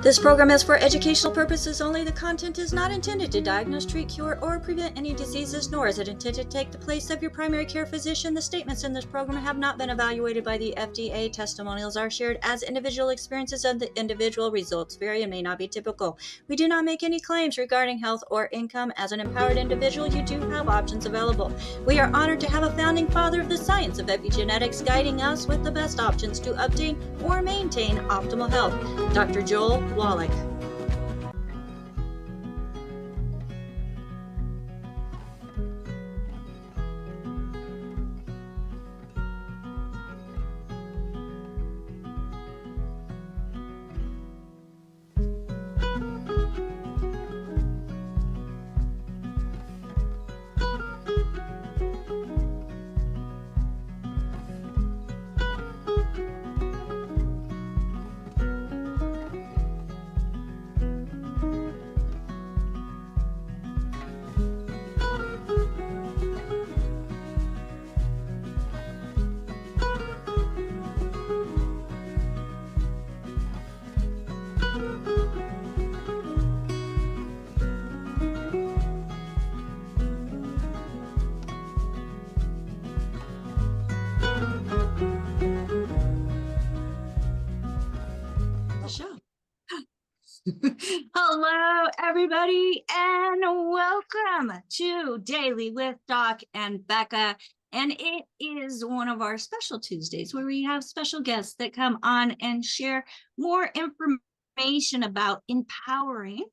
This program is for educational purposes only. The content is not intended to diagnose, treat, cure, or prevent any diseases, nor is it intended to take the place of your primary care physician. The statements in this program have not been evaluated by the FDA. Testimonials are shared as individual experiences of the individual. Results vary and may not be typical. We do not make any claims regarding health or income. As an empowered individual, you do have options available. We are honored to have a founding father of the science of epigenetics guiding us with the best options to obtain or maintain optimal health, Dr. Joel Wallach. Hello, everybody, and welcome to Daily with Doc and Becca. And it is one of our special Tuesdays where we have special guests that come on and share more information about empowering,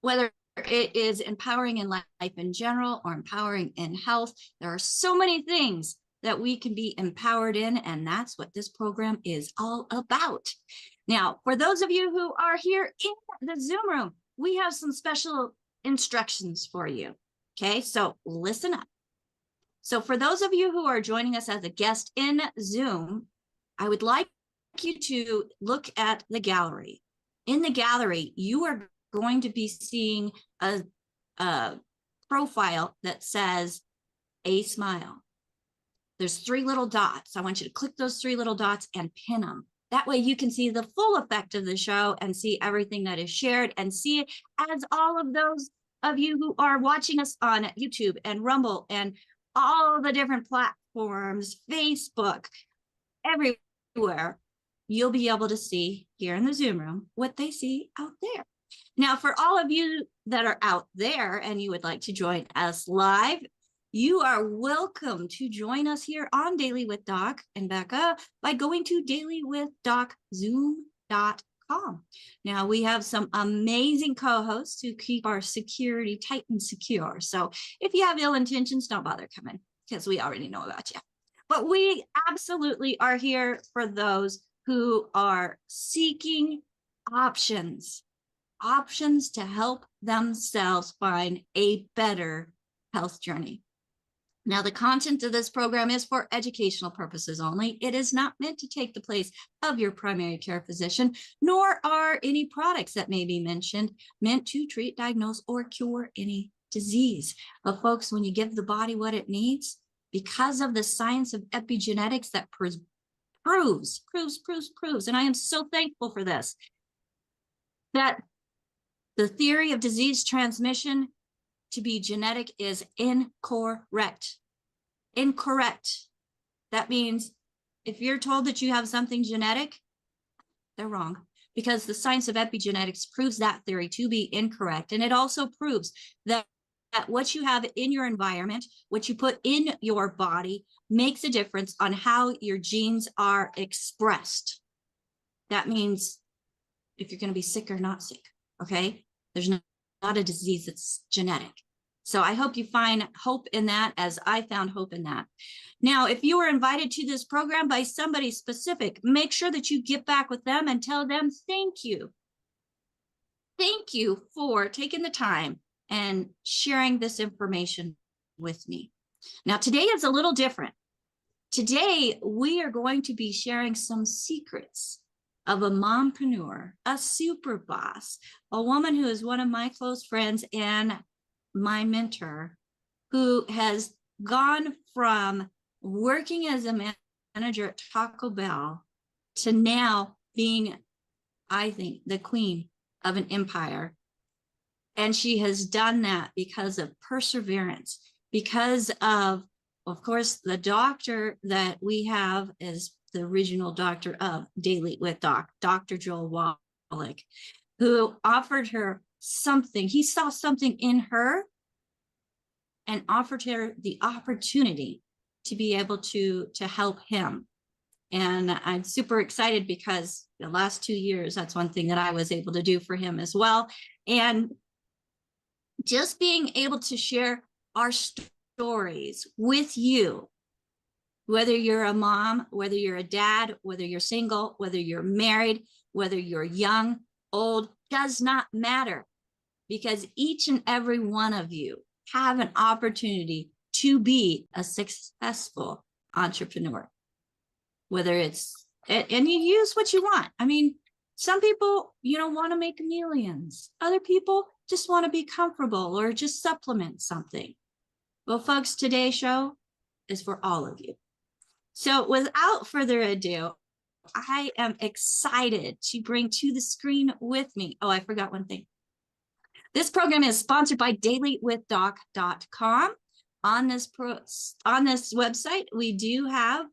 whether it is empowering in life in general or empowering in health. There are so many things that we can be empowered in, and that's what this program is all about. Now, for those of you who are here in the Zoom room, we have some special instructions for you. Okay, so listen up. So for those of you who are joining us as a guest in Zoom, I would like you to look at the gallery. In the gallery, you are going to be seeing a profile that says a smile. There's 3 little dots. I want you to click those 3 little dots and pin them. That way you can see the full effect of the show and see everything that is shared and see it as all of those of you who are watching us on YouTube and Rumble and all the different platforms, Facebook, everywhere, you'll be able to see here in the Zoom room what they see out there. Now, for all of you that are out there and you would like to join us live, you are welcome to join us here on Daily with Doc and Becca by going to DailywithDocZoom.com. Now, we have some amazing co-hosts who keep our security tight and secure. So if you have ill intentions, don't bother coming because we already know about you. But we absolutely are here for those who are seeking options to help themselves find a better health journey. Now, the content of this program is for educational purposes only. It is not meant to take the place of your primary care physician, nor are any products that may be mentioned meant to treat, diagnose, or cure any disease. But folks, when you give the body what it needs, because of the science of epigenetics that proves, and I am so thankful for this, that the theory of disease transmission to be genetic is incorrect. That means if you're told that you have something genetic, they're wrong, because the science of epigenetics proves that theory to be incorrect. And it also proves that what you have in your environment, what you put in your body, makes a difference on how your genes are expressed. That means if you're going to be sick or not sick, okay? There's not a disease that's genetic. So I hope you find hope in that, as I found hope in that. Now, if you were invited to this program by somebody specific, make sure that you get back with them and tell them thank you. Thank you for taking the time and sharing this information with me. Now, today is a little different. Today, we are going to be sharing some secrets of a mompreneur, a super boss, a woman who is one of my close friends and my mentor, who has gone from working as a manager at Taco Bell to now being I think, the queen of an empire. And she has done that because of perseverance, because of course, the doctor that we have is the original doctor of Daily with Doc, Dr. Joel Wallach, who offered her something. He saw something in her and offered her the opportunity to be able to help him. And I'm super excited because the last 2 years, that's one thing that I was able to do for him as well. And just being able to share our stories with you, whether you're a mom, whether you're a dad, whether you're single, whether you're married, whether you're young, old, does not matter, because each and every one of you have an opportunity to be a successful entrepreneur. Whether it's, and you use what you want. I mean, some people, want to make millions. Other people just want to be comfortable or just supplement something. Well, folks, today's show is for all of you. So without further ado, I am excited to bring to the screen with me. Oh, I forgot one thing. This program is sponsored by DailywithDoc.com. On this website, we do have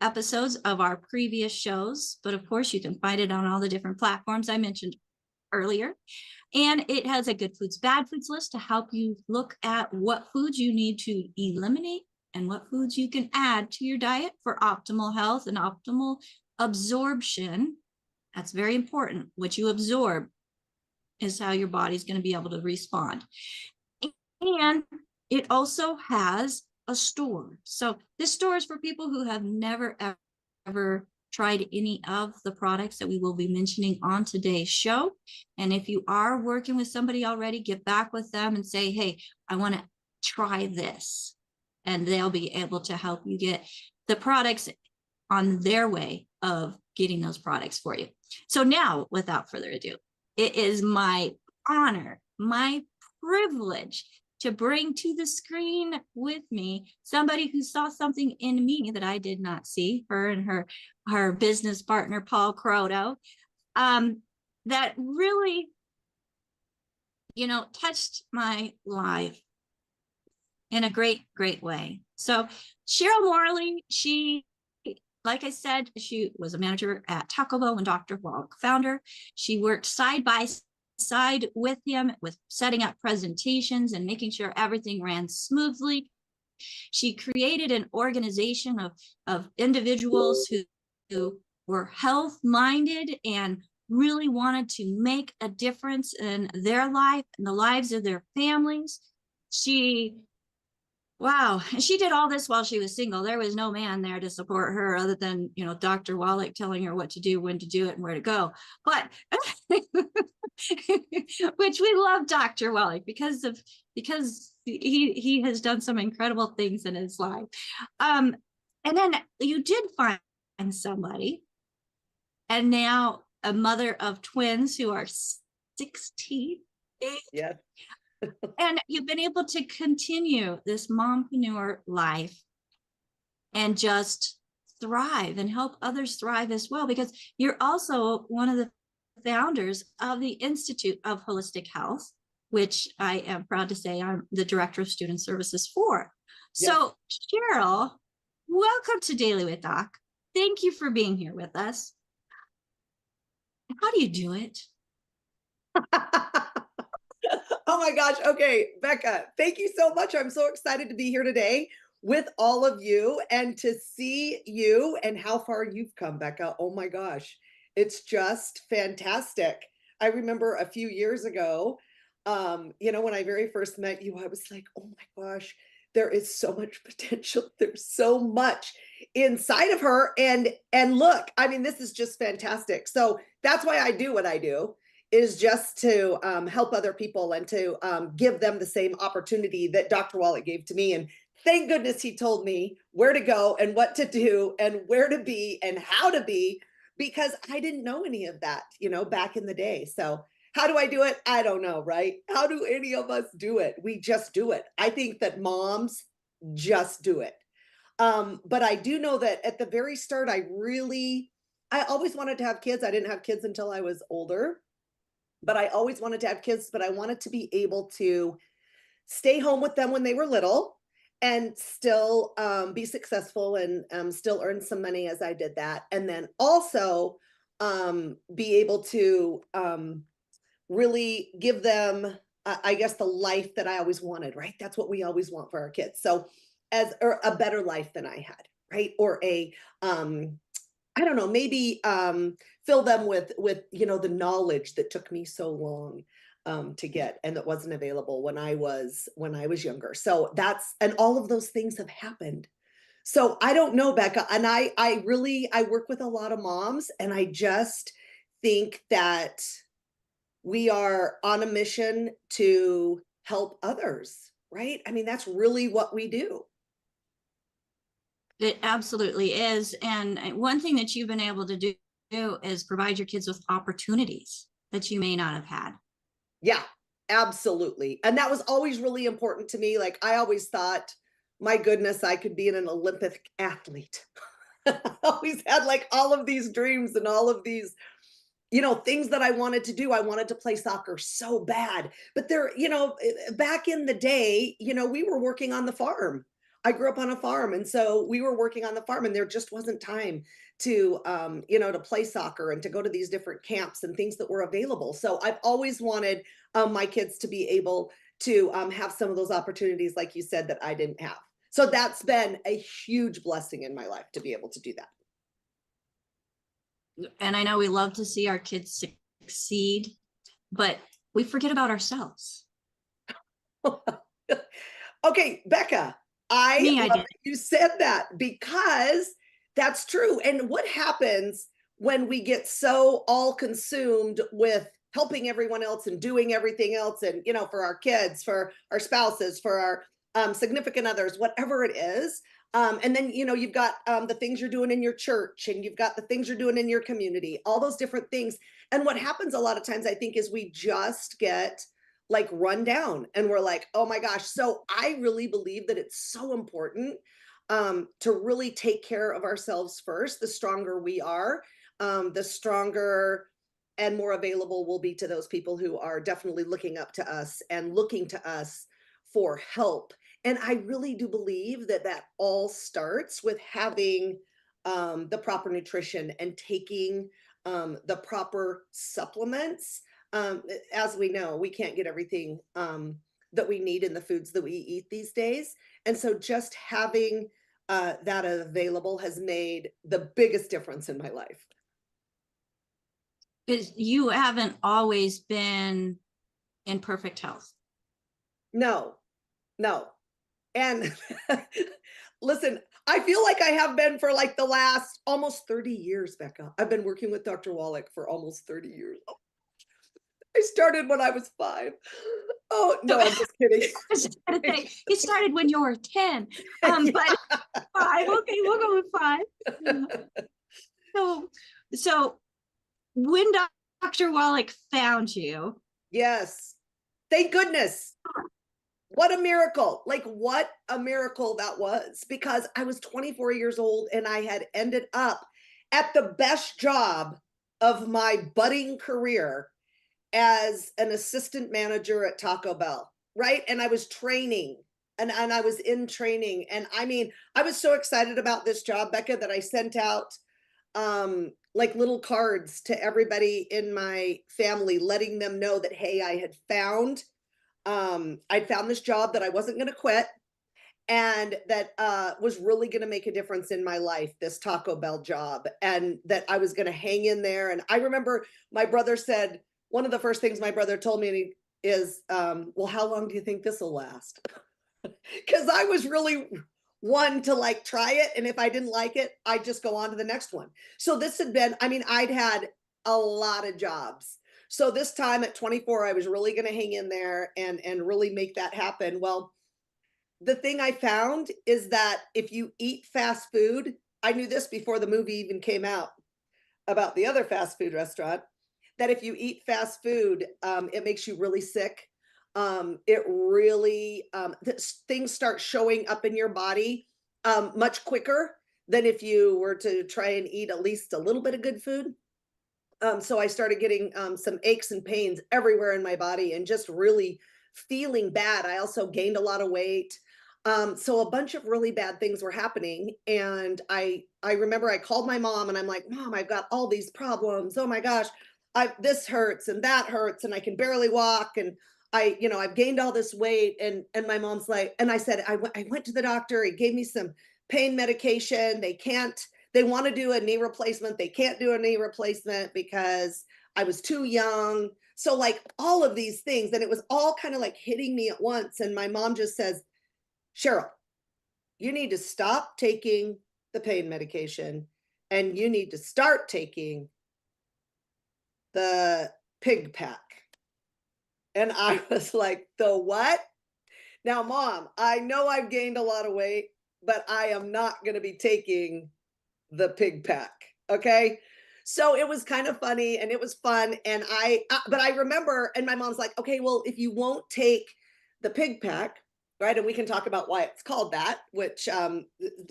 episodes of our previous shows, but of course you can find it on all the different platforms I mentioned earlier. And it has a good foods, bad foods list to help you look at what foods you need to eliminate and what foods you can add to your diet for optimal health and optimal absorption. That's very important. What you absorb is how your body's going to be able to respond. And it also has a store. So this store is for people who have never, ever tried any of the products that we will be mentioning on today's show. And if you are working with somebody already, get back with them and say, hey, I want to try this. And they'll be able to help you get the products on their way of getting those products for you. So now, without further ado, it is my honor, my privilege to bring to the screen with me somebody who saw something in me that I did not see, her and her business partner, Paul Croto, that really, touched my life in a great, great way. So Sheryl Morley, she, like I said, she was a manager at Taco Bell when Dr. Wallach found her. She worked side by side with him with setting up presentations and making sure everything ran smoothly. She created an organization of individuals who were health-minded and really wanted to make a difference in their life and the lives of their families. She did all this while she was single. There was no man there to support her other than, Dr. Wallach telling her what to do, when to do it, and where to go. But, which we love Dr. Wallach because he has done some incredible things in his life. And then you did find somebody, and now a mother of twins who are 16. Yes. And you've been able to continue this mompreneur life and just thrive and help others thrive as well, because you're also one of the founders of the Institute of Holistic Health, which I am proud to say I'm the director of student services for. Yes. So Sheryl, welcome to Daily with Doc. Thank you for being here with us. How do you do it? Oh my gosh. Okay, Becca, thank you so much. I'm so excited to be here today with all of you and to see you and how far you've come, Becca. Oh my gosh. It's just fantastic. I remember a few years ago, when I very first met you, I was like, oh my gosh, there is so much potential. There's so much inside of her. And look, I mean, this is just fantastic. So that's why I do what I do, is just to help other people and to give them the same opportunity that Dr. Wallach gave to me. And thank goodness he told me where to go and what to do and where to be and how to be, because I didn't know any of that, back in the day. So how do I do it? I don't know, right? How do any of us do it? We just do it. I think that moms just do it. But I do know that at the very start, I really I always wanted to have kids. I didn't have kids until I was older, but I always wanted to have kids, but I wanted to be able to stay home with them when they were little and still be successful and still earn some money as I did that. And then also be able to really give them, I guess, the life that I always wanted, right? That's what we always want for our kids. So or a better life than I had, right? Or I don't know, maybe fill them with the knowledge that took me so long to get and that wasn't available when I was younger. So and all of those things have happened. So I don't know, Becca, and I work with a lot of moms, and I just think that we are on a mission to help others, right? I mean, that's really what we do. It absolutely is. And one thing that you've been able to do is provide your kids with opportunities that you may not have had. Yeah, absolutely. And that was always really important to me. Like, I always thought, my goodness, I could be an Olympic athlete. I always had like all of these dreams and all of these, things that I wanted to do. I wanted to play soccer so bad. But back in the day, we were working on the farm. I grew up on a farm. And so we were working on the farm, and there just wasn't time to, to play soccer and to go to these different camps and things that were available. So I've always wanted my kids to be able to have some of those opportunities, like you said, that I didn't have. So that's been a huge blessing in my life to be able to do that. And I know we love to see our kids succeed, but we forget about ourselves. Okay, Becca, I love did. that you said that, because that's true. And what happens when we get so all consumed with helping everyone else and doing everything else, and for our kids, for our spouses, for our significant others, whatever it is. And then, you've got the things you're doing in your church, and you've got the things you're doing in your community, all those different things. And what happens a lot of times, I think, is we just get like run down, and we're like, oh my gosh. So I really believe that it's so important to really take care of ourselves first. The stronger we are, the stronger and more available we'll be to those people who are definitely looking up to us and looking to us for help. And I really do believe that that all starts with having the proper nutrition and taking the proper supplements. As we know, we can't get everything that we need in the foods that we eat these days. And so just having that available has made the biggest difference in my life. Because you haven't always been in perfect health. No. And listen, I feel like I have been for like the last almost 30 years, Becca. I've been working with Dr. Wallach for almost 30 years. Oh, I started when I was 5. Oh, no, I'm just kidding. You started when you were 10. But 5. Okay, we'll go with 5. So when Dr. Wallach found you. Yes. Thank goodness. What a miracle. Like, what a miracle that was, because I was 24 years old and I had ended up at the best job of my budding career as an assistant manager at Taco Bell, right? And I was training and I was in training. And I mean, I was so excited about this job, Becca, that I sent out like little cards to everybody in my family, letting them know that, hey, I'd found this job that I wasn't going to quit, and that was really going to make a difference in my life, this Taco Bell job, and that I was going to hang in there. And I remember my brother said, one of the first things my brother told me is, well, how long do you think this will last? Because I was really one to like try it. And if I didn't like it, I'd just go on to the next one. So this had been, I mean, I'd had a lot of jobs. So this time at 24, I was really going to hang in there and really make that happen. Well, the thing I found is that if you eat fast food, I knew this before the movie even came out about the other fast food restaurant, that if you eat fast food, it makes you really sick. It really, things start showing up in your body much quicker than if you were to try and eat at least a little bit of good food. So I started getting some aches and pains everywhere in my body and just really feeling bad. I also gained a lot of weight. So a bunch of really bad things were happening. And I remember I called my mom and I'm like, Mom, I've got all these problems. Oh my gosh, this hurts and that hurts and I can barely walk. And I've gained all this weight. And my mom's like, and I said, I went to the doctor. He gave me some pain medication. They want to do a knee replacement. They can't do a knee replacement because I was too young. So like all of these things, and it was all kind of like hitting me at once. And my mom just says, Sheryl, you need to stop taking the pain medication and you need to start taking the pig pack. And I was like, the what? Now, Mom, I know I've gained a lot of weight, but I am not going to be taking the pig pack. Okay. So it was kind of funny and it was fun. And but I remember, and my mom's like, okay, well, if you won't take the pig pack, right? And we can talk about why it's called that, which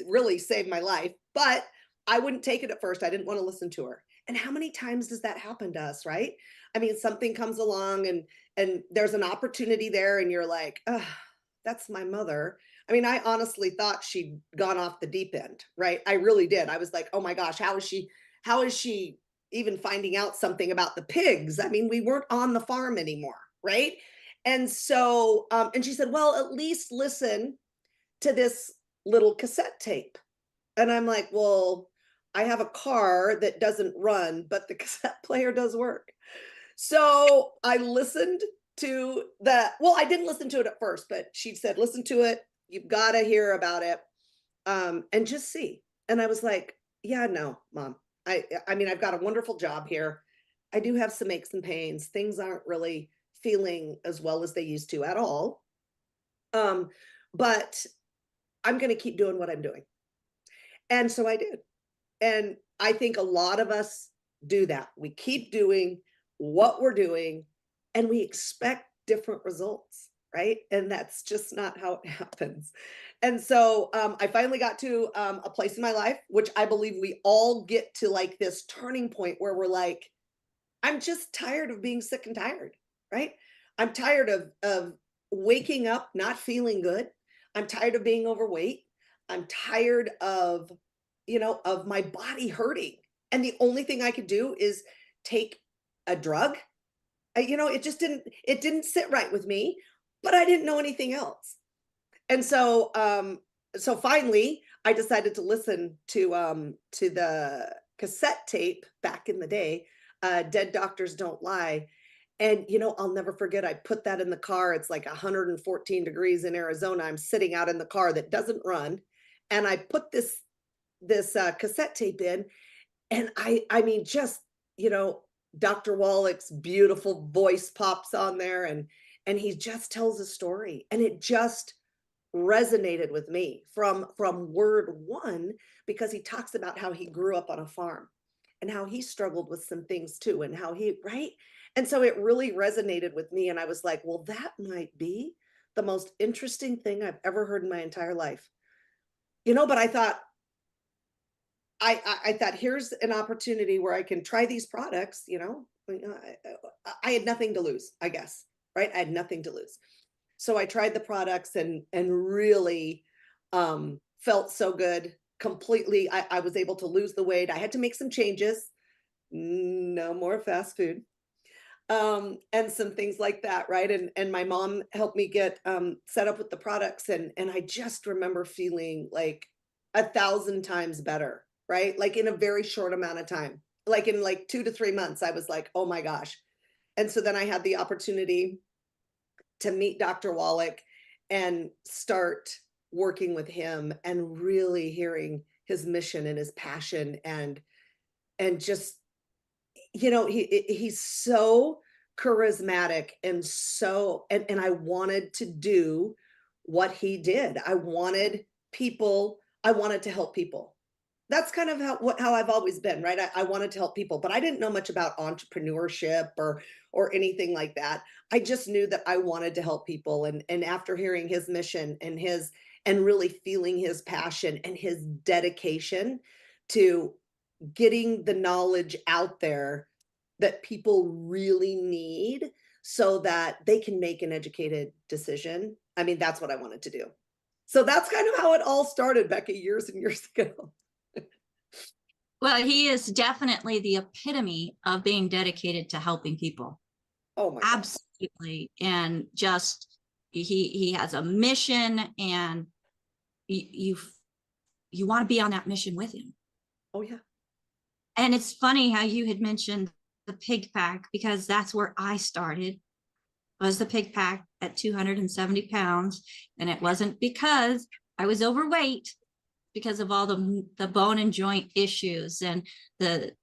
really saved my life. But I wouldn't take it at first. I didn't want to listen to her. And how many times does that happen to us, right? I mean, something comes along and there's an opportunity there, and you're like, oh, that's my mother. I mean, I honestly thought she'd gone off the deep end, right? I really did. I was like, oh my gosh, how is she even finding out something about the pigs? I mean, we weren't on the farm anymore, right? And so, and she said, well, at least listen to this little cassette tape. And I'm like, well, I have a car that doesn't run, but the cassette player does work. So I listened to well, I didn't listen to it at first, but she said, listen to it. You've got to hear about it, and just see. And I was like, yeah, no, Mom. I mean, I've got a wonderful job here. I do have some aches and pains. Things aren't really feeling as well as they used to at all. But I'm going to keep doing what I'm doing. And so I did. And I think a lot of us do that. We keep doing what we're doing and we expect different results, right? And that's just not how it happens. And so I finally got to a place in my life, which I believe we all get to, like this turning point where we're like, I'm just tired of being sick and tired, right? I'm tired of waking up not feeling good. I'm tired of being overweight. I'm tired of, of my body hurting. And the only thing I could do is take a drug. It didn't sit right with me, but I didn't know anything else. And so, so finally I decided to listen to the cassette tape back in the day, Dead Doctors Don't Lie. And, I'll never forget, I put that in the car. It's like 114 degrees in Arizona. I'm sitting out in the car that doesn't run. And I put this cassette tape in, and I mean, just, Dr. Wallach's beautiful voice pops on there, and he just tells a story, and it just resonated with me from word one, because he talks about how he grew up on a farm and how he struggled with some things too, and how right? And so it really resonated with me, and I was like, well, that might be the most interesting thing I've ever heard in my entire life. But I thought, I thought, here's an opportunity where I can try these products. I had nothing to lose, I guess, right? I had nothing to lose. So I tried the products and really felt so good. Completely, I was able to lose the weight. I had to make some changes. No more fast food. And some things like that, right? And my mom helped me get set up with the products, and I just remember feeling like 1,000 times better, right? Like in a very short amount of time, like in like 2 to 3 months, I was like, oh my gosh. And so then I had the opportunity to meet Dr. Wallach and start working with him and really hearing his mission and his passion, and just, he's so charismatic, and so, and I wanted to do what he did. I wanted to help people. That's kind of how I've always been, right? I wanted to help people, but I didn't know much about entrepreneurship or anything like that. I just knew that I wanted to help people. And after hearing his mission and and really feeling his passion and his dedication to getting the knowledge out there that people really need so that they can make an educated decision. I mean, that's what I wanted to do. So that's kind of how it all started, Becca, years and years ago. Well, he is definitely the epitome of being dedicated to helping people. Oh my God. Absolutely. And just he has a mission, and you want to be on that mission with him. Oh yeah. And it's funny how you had mentioned the pig pack, because that's where I started, was the pig pack at 270 pounds. And it wasn't because I was overweight, because of all the bone and joint issues and the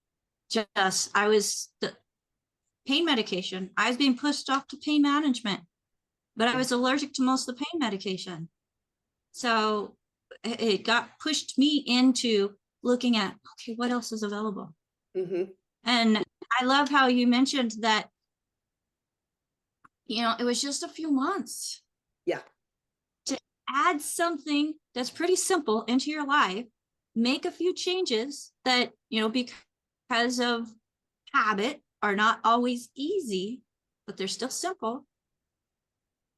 pain medication. I was being pushed off to pain management, but I was allergic to most of the pain medication. So it got pushed me into looking at, okay, what else is available? Mm-hmm. And I love how you mentioned that, it was just a few months. Yeah. To add something that's pretty simple into your life, make a few changes that, because of habit are not always easy, but they're still simple.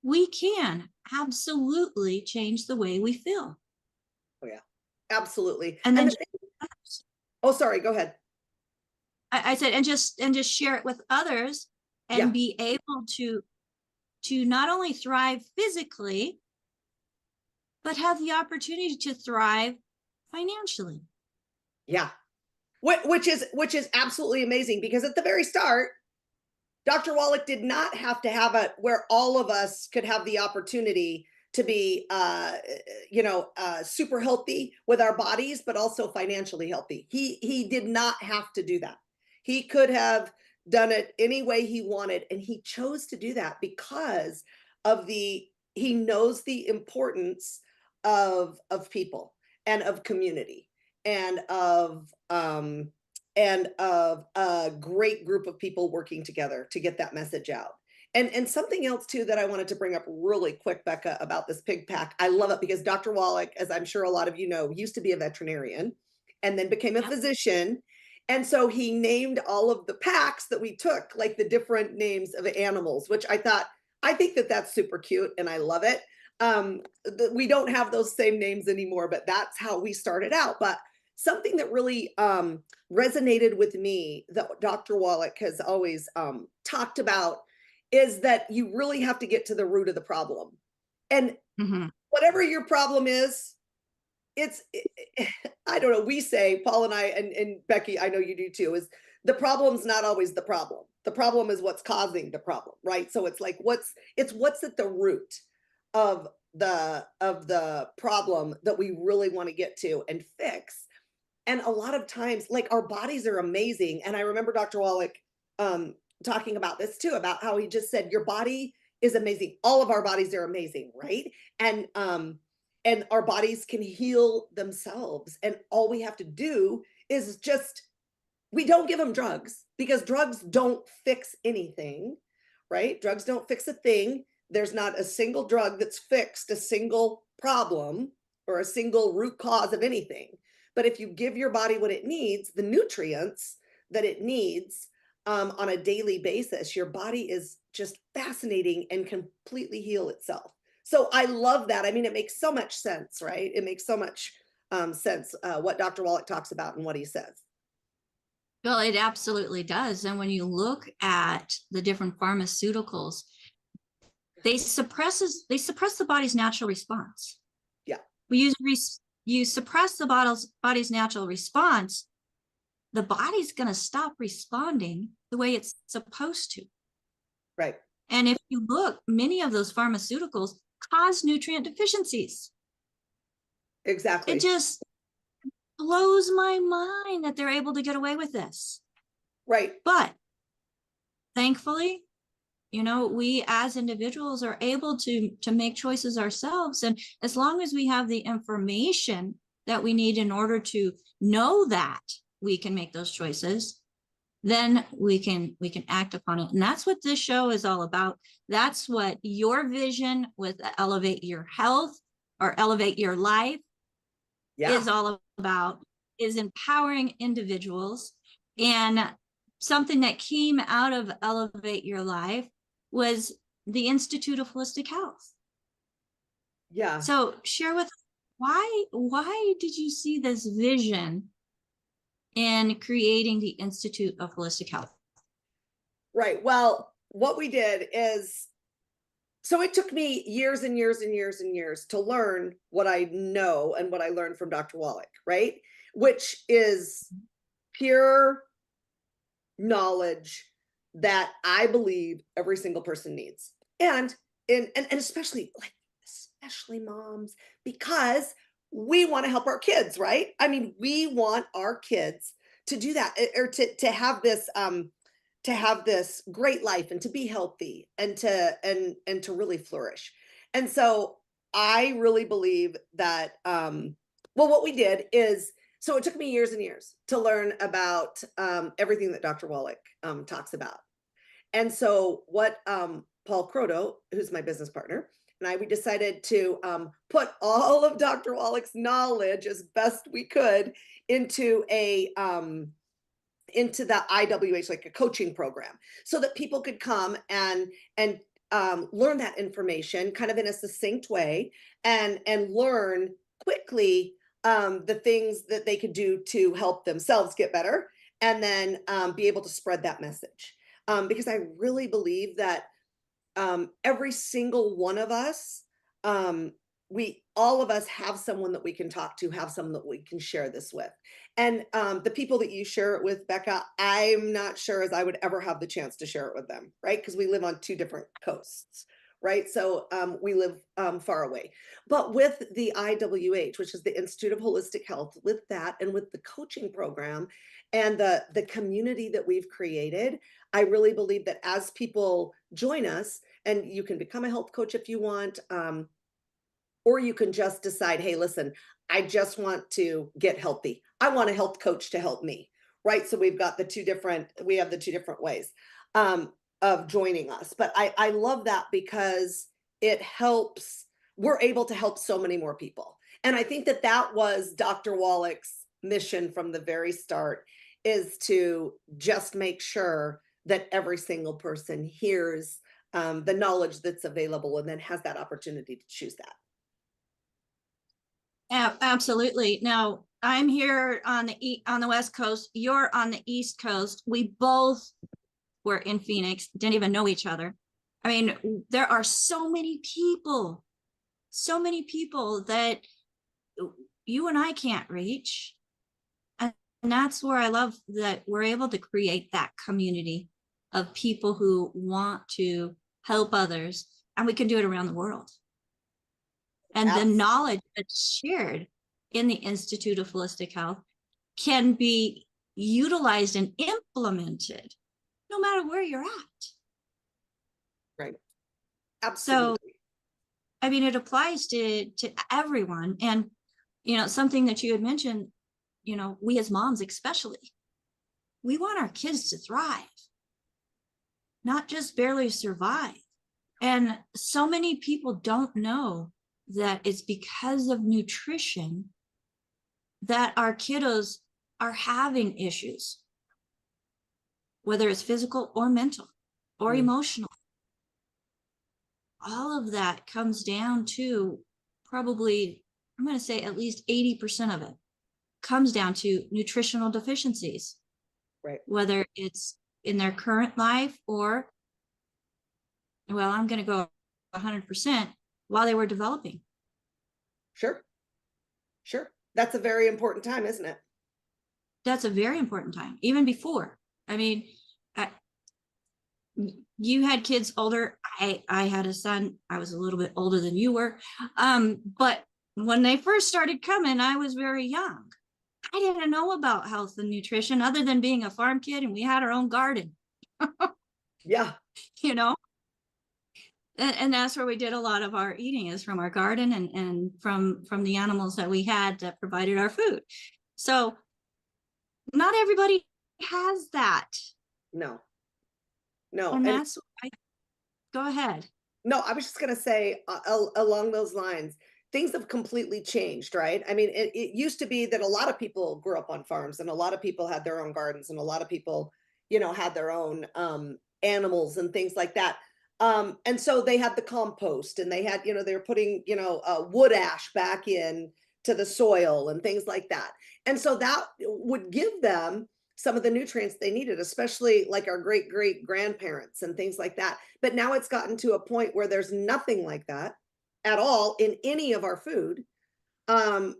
We can absolutely change the way we feel. Oh yeah, absolutely. And then, oh, sorry, go ahead. I said, and just share it with others, and be able to not only thrive physically, but have the opportunity to thrive financially. Yeah. Which is absolutely amazing, because at the very start, Dr. Wallach did not have to have it where all of us could have the opportunity to be, super healthy with our bodies, but also financially healthy. He did not have to do that. He could have done it any way he wanted, and he chose to do that because he knows the importance of people and of community and of a great group of people working together to get that message out. And something else too that I wanted to bring up really quick, Becca, about this pig pack. I love it because Dr. Wallach, as I'm sure a lot of you know, used to be a veterinarian and then became a physician. And so he named all of the packs that we took, like the different names of animals, which I think that that's super cute and I love it. We don't have those same names anymore, but that's how we started out. But something that really resonated with me that Dr. Wallach has always talked about is that you really have to get to the root of the problem. And whatever your problem is, I don't know, we say, Paul and I, and Becky, I know you do too, is the problem's not always the problem. The problem is what's causing the problem, right? So it's like, what's at the root of the problem that we really want to get to and fix. And a lot of times, like, our bodies are amazing. And I remember Dr. Wallach talking about this too, about how he just said, your body is amazing. All of our bodies are amazing, right? And our bodies can heal themselves. And all we have to do is we don't give them drugs, because drugs don't fix anything, right? Drugs don't fix a thing. There's not a single drug that's fixed a single problem or a single root cause of anything. But if you give your body what it needs, the nutrients that it needs on a daily basis, your body is just fascinating and completely heal itself. So I love that. I mean, it makes so much sense, right? It makes so much sense what Dr. Wallach talks about and what he says. Well, it absolutely does. And when you look at the different pharmaceuticals, they suppress the body's natural response. Yeah. You suppress the body's natural response, the body's going to stop responding the way it's supposed to. Right. And if you look, many of those pharmaceuticals cause nutrient deficiencies. Exactly. It just blows my mind that they're able to get away with this. Right. But thankfully, we as individuals are able to make choices ourselves. And as long as we have the information that we need in order to know that we can make those choices, then we can act upon it. And that's what this show is all about. That's what your vision with Elevate Your Health or Elevate Your Life Yeah. is all about, is empowering individuals. And something that came out of Elevate Your Life was the Institute of Holistic Health. Yeah. So share with us, why did you see this vision in creating the Institute of Holistic Health? Right. Well, what we did is, so it took me years and years and years and years to learn what I know and what I learned from Dr. Wallach, right? Which is pure knowledge that I believe every single person needs. And especially moms, because we want to help our kids, right? I mean, we want our kids to do that, or to have this great life and to be healthy and to really flourish. And so I really believe that well, what we did is, so it took me years and years to learn about everything that Dr. Wallach talks about. And so what Paul Croto, who's my business partner, and we decided to put all of Dr. Wallach's knowledge as best we could into into the IWH, like a coaching program, so that people could come and learn that information kind of in a succinct way, and learn quickly the things that they could do to help themselves get better, and then be able to spread that message. Because I really believe that every single one of us, all of us have someone that we can talk to, have someone that we can share this with. And the people that you share it with, Becca, I'm not sure as I would ever have the chance to share it with them, right? Because we live on two different coasts, right? So we live far away. But with the IWH, which is the Institute of Holistic Health, with that and with the coaching program and the community that we've created, I really believe that as people join us, and you can become a health coach if you want, or you can just decide, hey, listen, I just want to get healthy. I want a health coach to help me, right? So we have the two different ways of joining us. But I love that because it helps, we're able to help so many more people. And I think that was Dr. Wallach's mission from the very start, is to just make sure that every single person hears the knowledge that's available and then has that opportunity to choose that. Absolutely. Now, I'm here on the West Coast. You're on the East Coast. We both were in Phoenix, didn't even know each other. I mean, there are so many people that you and I can't reach. And that's where I love that we're able to create that community of people who want to help others, and we can do it around the world. And the knowledge that's shared in the Institute of Holistic Health can be utilized and implemented no matter where you're at. Right. Absolutely. So, I mean, it applies to everyone. And, something that you had mentioned, we as moms especially, we want our kids to thrive, not just barely survive. And so many people don't know that it's because of nutrition that our kiddos are having issues, whether it's physical or mental or emotional. All of that comes down to probably, I'm going to say at least 80% of it comes down to nutritional deficiencies, right? Whether it's in their current life or, well, I'm going to go 100% while they were developing. Sure. That's a very important time, isn't it? That's a very important time, even before. I mean, you had kids older. I had a son. I was a little bit older than you were. But when they first started coming, I was very young. I didn't know about health and nutrition other than being a farm kid, and we had our own garden. Yeah. And that's where we did a lot of our eating, is from our garden and from the animals that we had that provided our food. So not everybody has that. No. And that's go ahead. No, I was just going to say along those lines, things have completely changed, right? I mean, it used to be that a lot of people grew up on farms and a lot of people had their own gardens and a lot of people, had their own animals and things like that. And so they had the compost and they had, they were putting, wood ash back in to the soil and things like that. And so that would give them some of the nutrients they needed, especially like our great great grandparents and things like that. But now it's gotten to a point where there's nothing like that at all in any of our food. Um,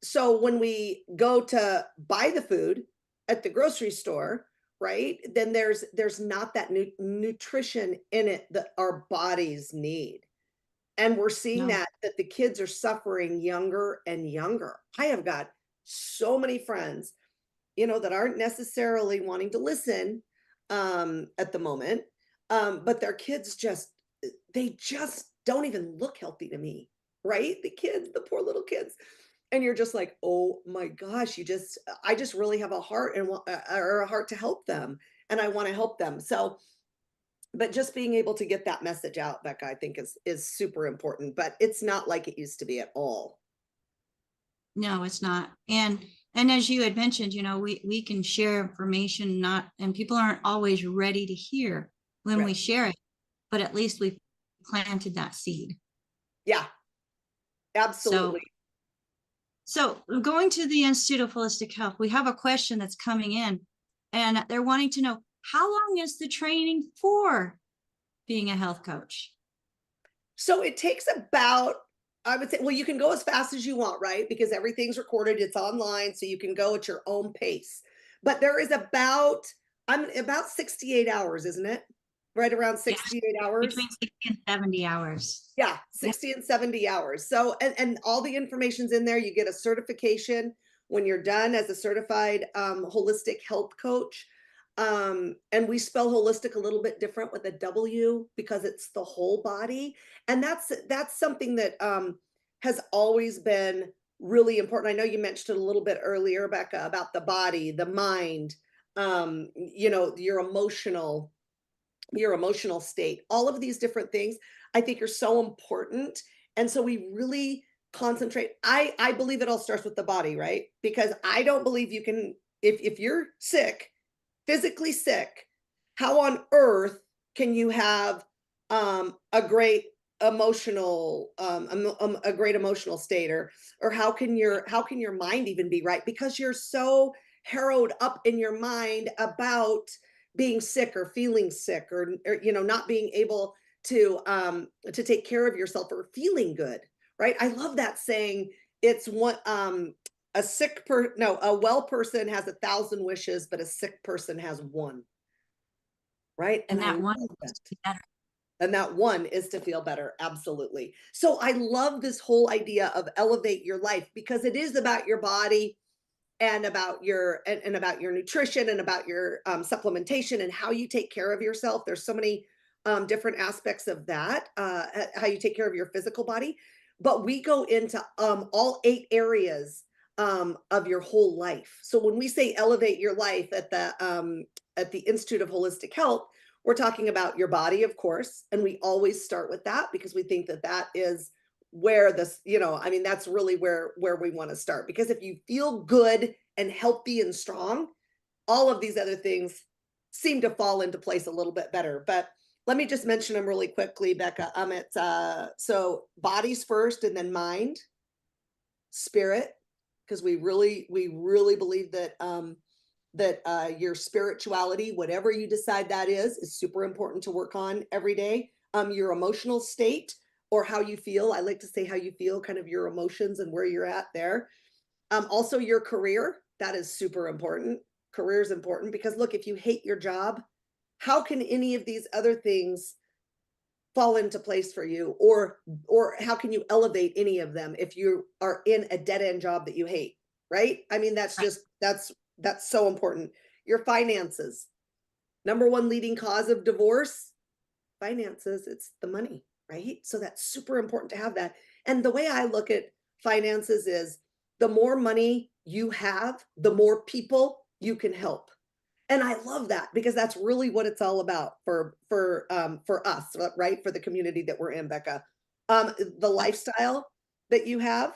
so when we go to buy the food at the grocery store, right, then there's not that nutrition in it that our bodies need. And we're seeing No. that the kids are suffering younger and younger. I have got so many friends, that aren't necessarily wanting to listen at the moment, but their kids they just don't even look healthy to me, right? The kids, the poor little kids. And you're just like, oh my gosh, I just really have a heart or a heart to help them, and I want to help them. So, but just being able to get that message out, Becca, I think is super important. But it's not like it used to be at all. No, it's not. And as you had mentioned, we can share information, and people aren't always ready to hear when we Right. share it, but at least we've planted that seed. Yeah, So, absolutely. so going to the Institute of Holistic Health, we have a question that's coming in, and they're wanting to know, how long is the training for being a health coach? So it takes about, I would say, well, you can go as fast as you want, right? Because everything's recorded, it's online, so you can go at your own pace. But there is I'm about 68 hours, isn't it? Right around Yeah, 68 hours. between 60 and 70 hours. Yeah, Yeah. 60 and 70 hours. So, and all the information's in there. You get a certification when you're done as a certified holistic health coach. And we spell holistic a little bit different with a W because it's the whole body. And that's something that has always been really important. I know you mentioned it a little bit earlier, Becca, about the body, the mind, your emotional state, all of these different things I think are so important. And so we really concentrate. I believe it all starts with the body, right? Because I don't believe you can, if you're sick, physically sick, how on earth can you have a great a great emotional state, or how can your mind even be right, because you're so harrowed up in your mind about being sick or feeling sick, or not being able to take care of yourself or feeling good, right? I love that saying. It's one a sick per no a well person has 1,000 wishes, but a sick person has one, right? And And I that one love is that. to better. And that one is to feel better. Absolutely. So I love this whole idea of elevate your life, because it is about your body and about your nutrition and about your supplementation and how you take care of yourself. There's so many different aspects of that, how you take care of your physical body. But we go into all 8 areas of your whole life. So when we say elevate your life at the Institute of Holistic Health, we're talking about your body, of course, and we always start with that because we think that is where I mean, that's really where we want to start, because if you feel good and healthy and strong, all of these other things seem to fall into place a little bit better. But let me just mention them really quickly, Becca. It's so body's first, and then mind, spirit, because we really believe that your spirituality, whatever you decide that is super important to work on every day. Your emotional state, or how you feel. I like to say how you feel, kind of your emotions and where you're at there. Also your career, that is super important. Career is important because, look, if you hate your job, how can any of these other things fall into place for you, or how can you elevate any of them if you are in a dead end job that you hate, right? I mean, Right. that's so important. Your finances, number one leading cause of divorce, finances, it's the money, right? So that's super important to have that. And the way I look at finances is, the more money you have, the more people you can help. And I love that, because that's really what it's all about for us, right? For the community that we're in, Becca. The lifestyle. that you have,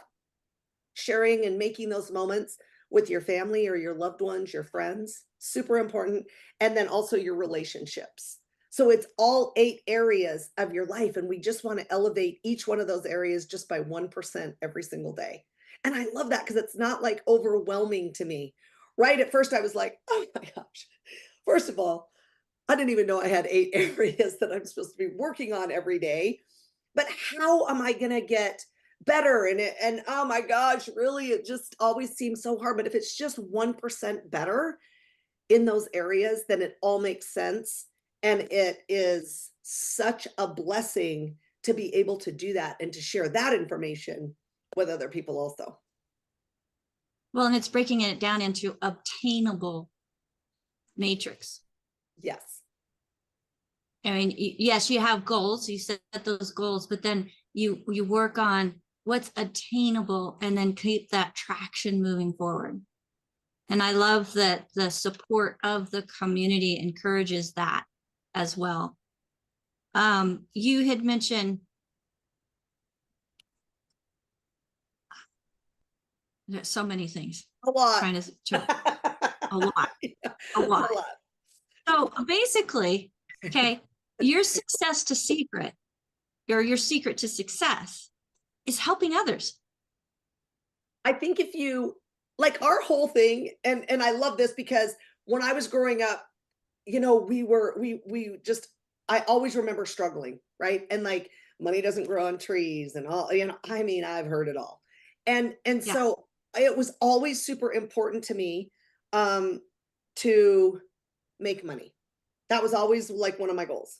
sharing and making those moments with your family or your loved ones, your friends, super important. And then also your relationships. So it's all 8 areas of your life. And we just want to elevate each one of those areas just by 1% every single day. And I love that because it's not like overwhelming to me. Right at first, I was like, oh my gosh. First of all, I didn't even know I had 8 areas that I'm supposed to be working on every day. But how am I going to get better in it? And oh my gosh, really, it just always seems so hard. But if it's just 1% better in those areas, then it all makes sense. And it is such a blessing to be able to do that and to share that information with other people also. Well, and it's breaking it down into obtainable matrix. Yes. I mean, yes, you have goals, you set those goals, but then you work on what's attainable and then keep that traction moving forward. And I love that the support of the community encourages that as well. You had mentioned there's so many things. A lot. Trying a lot. Yeah, A lot. a lot. So basically, okay, your success to secret, or your secret to success, is helping others. I think if you like our whole thing, and I love this because when I was growing up, we just I always remember struggling, right? And like money doesn't grow on trees and all, I mean, I've heard it all. And Yeah. so it was always super important to me to make money. That was always like one of my goals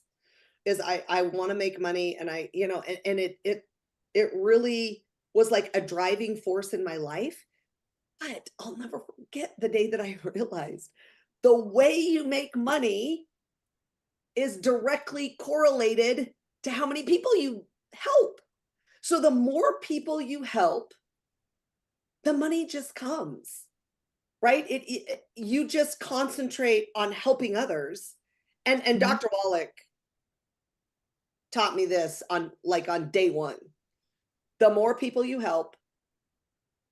is I want to make money. And and it really was like a driving force in my life. But I'll never forget the day that I realized the way you make money is directly correlated to how many people you help. So the more people you help, the money just comes, right? You just concentrate on helping others. And Mhm. Dr. Wallach taught me this on day one. The more people you help,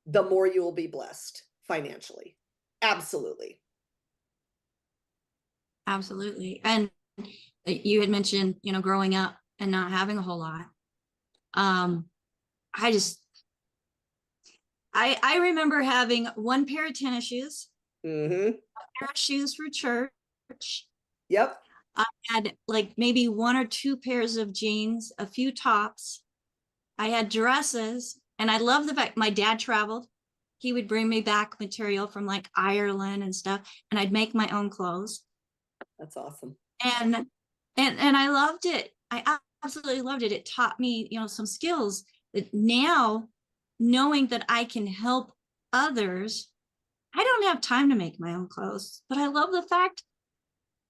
the more you will be blessed financially. Absolutely. Absolutely. And you had mentioned, growing up and not having a whole lot. I just, I remember having one pair of tennis shoes, Mm-hmm. a pair of shoes for church. Yep. I had like maybe 1 or 2 pairs of jeans, a few tops. I had dresses, and I love the fact my dad traveled. He would bring me back material from like Ireland and stuff, and I'd make my own clothes. That's awesome. And I loved it. I absolutely loved it. It taught me, some skills that now, knowing that I can help others, I don't have time to make my own clothes, but I love the fact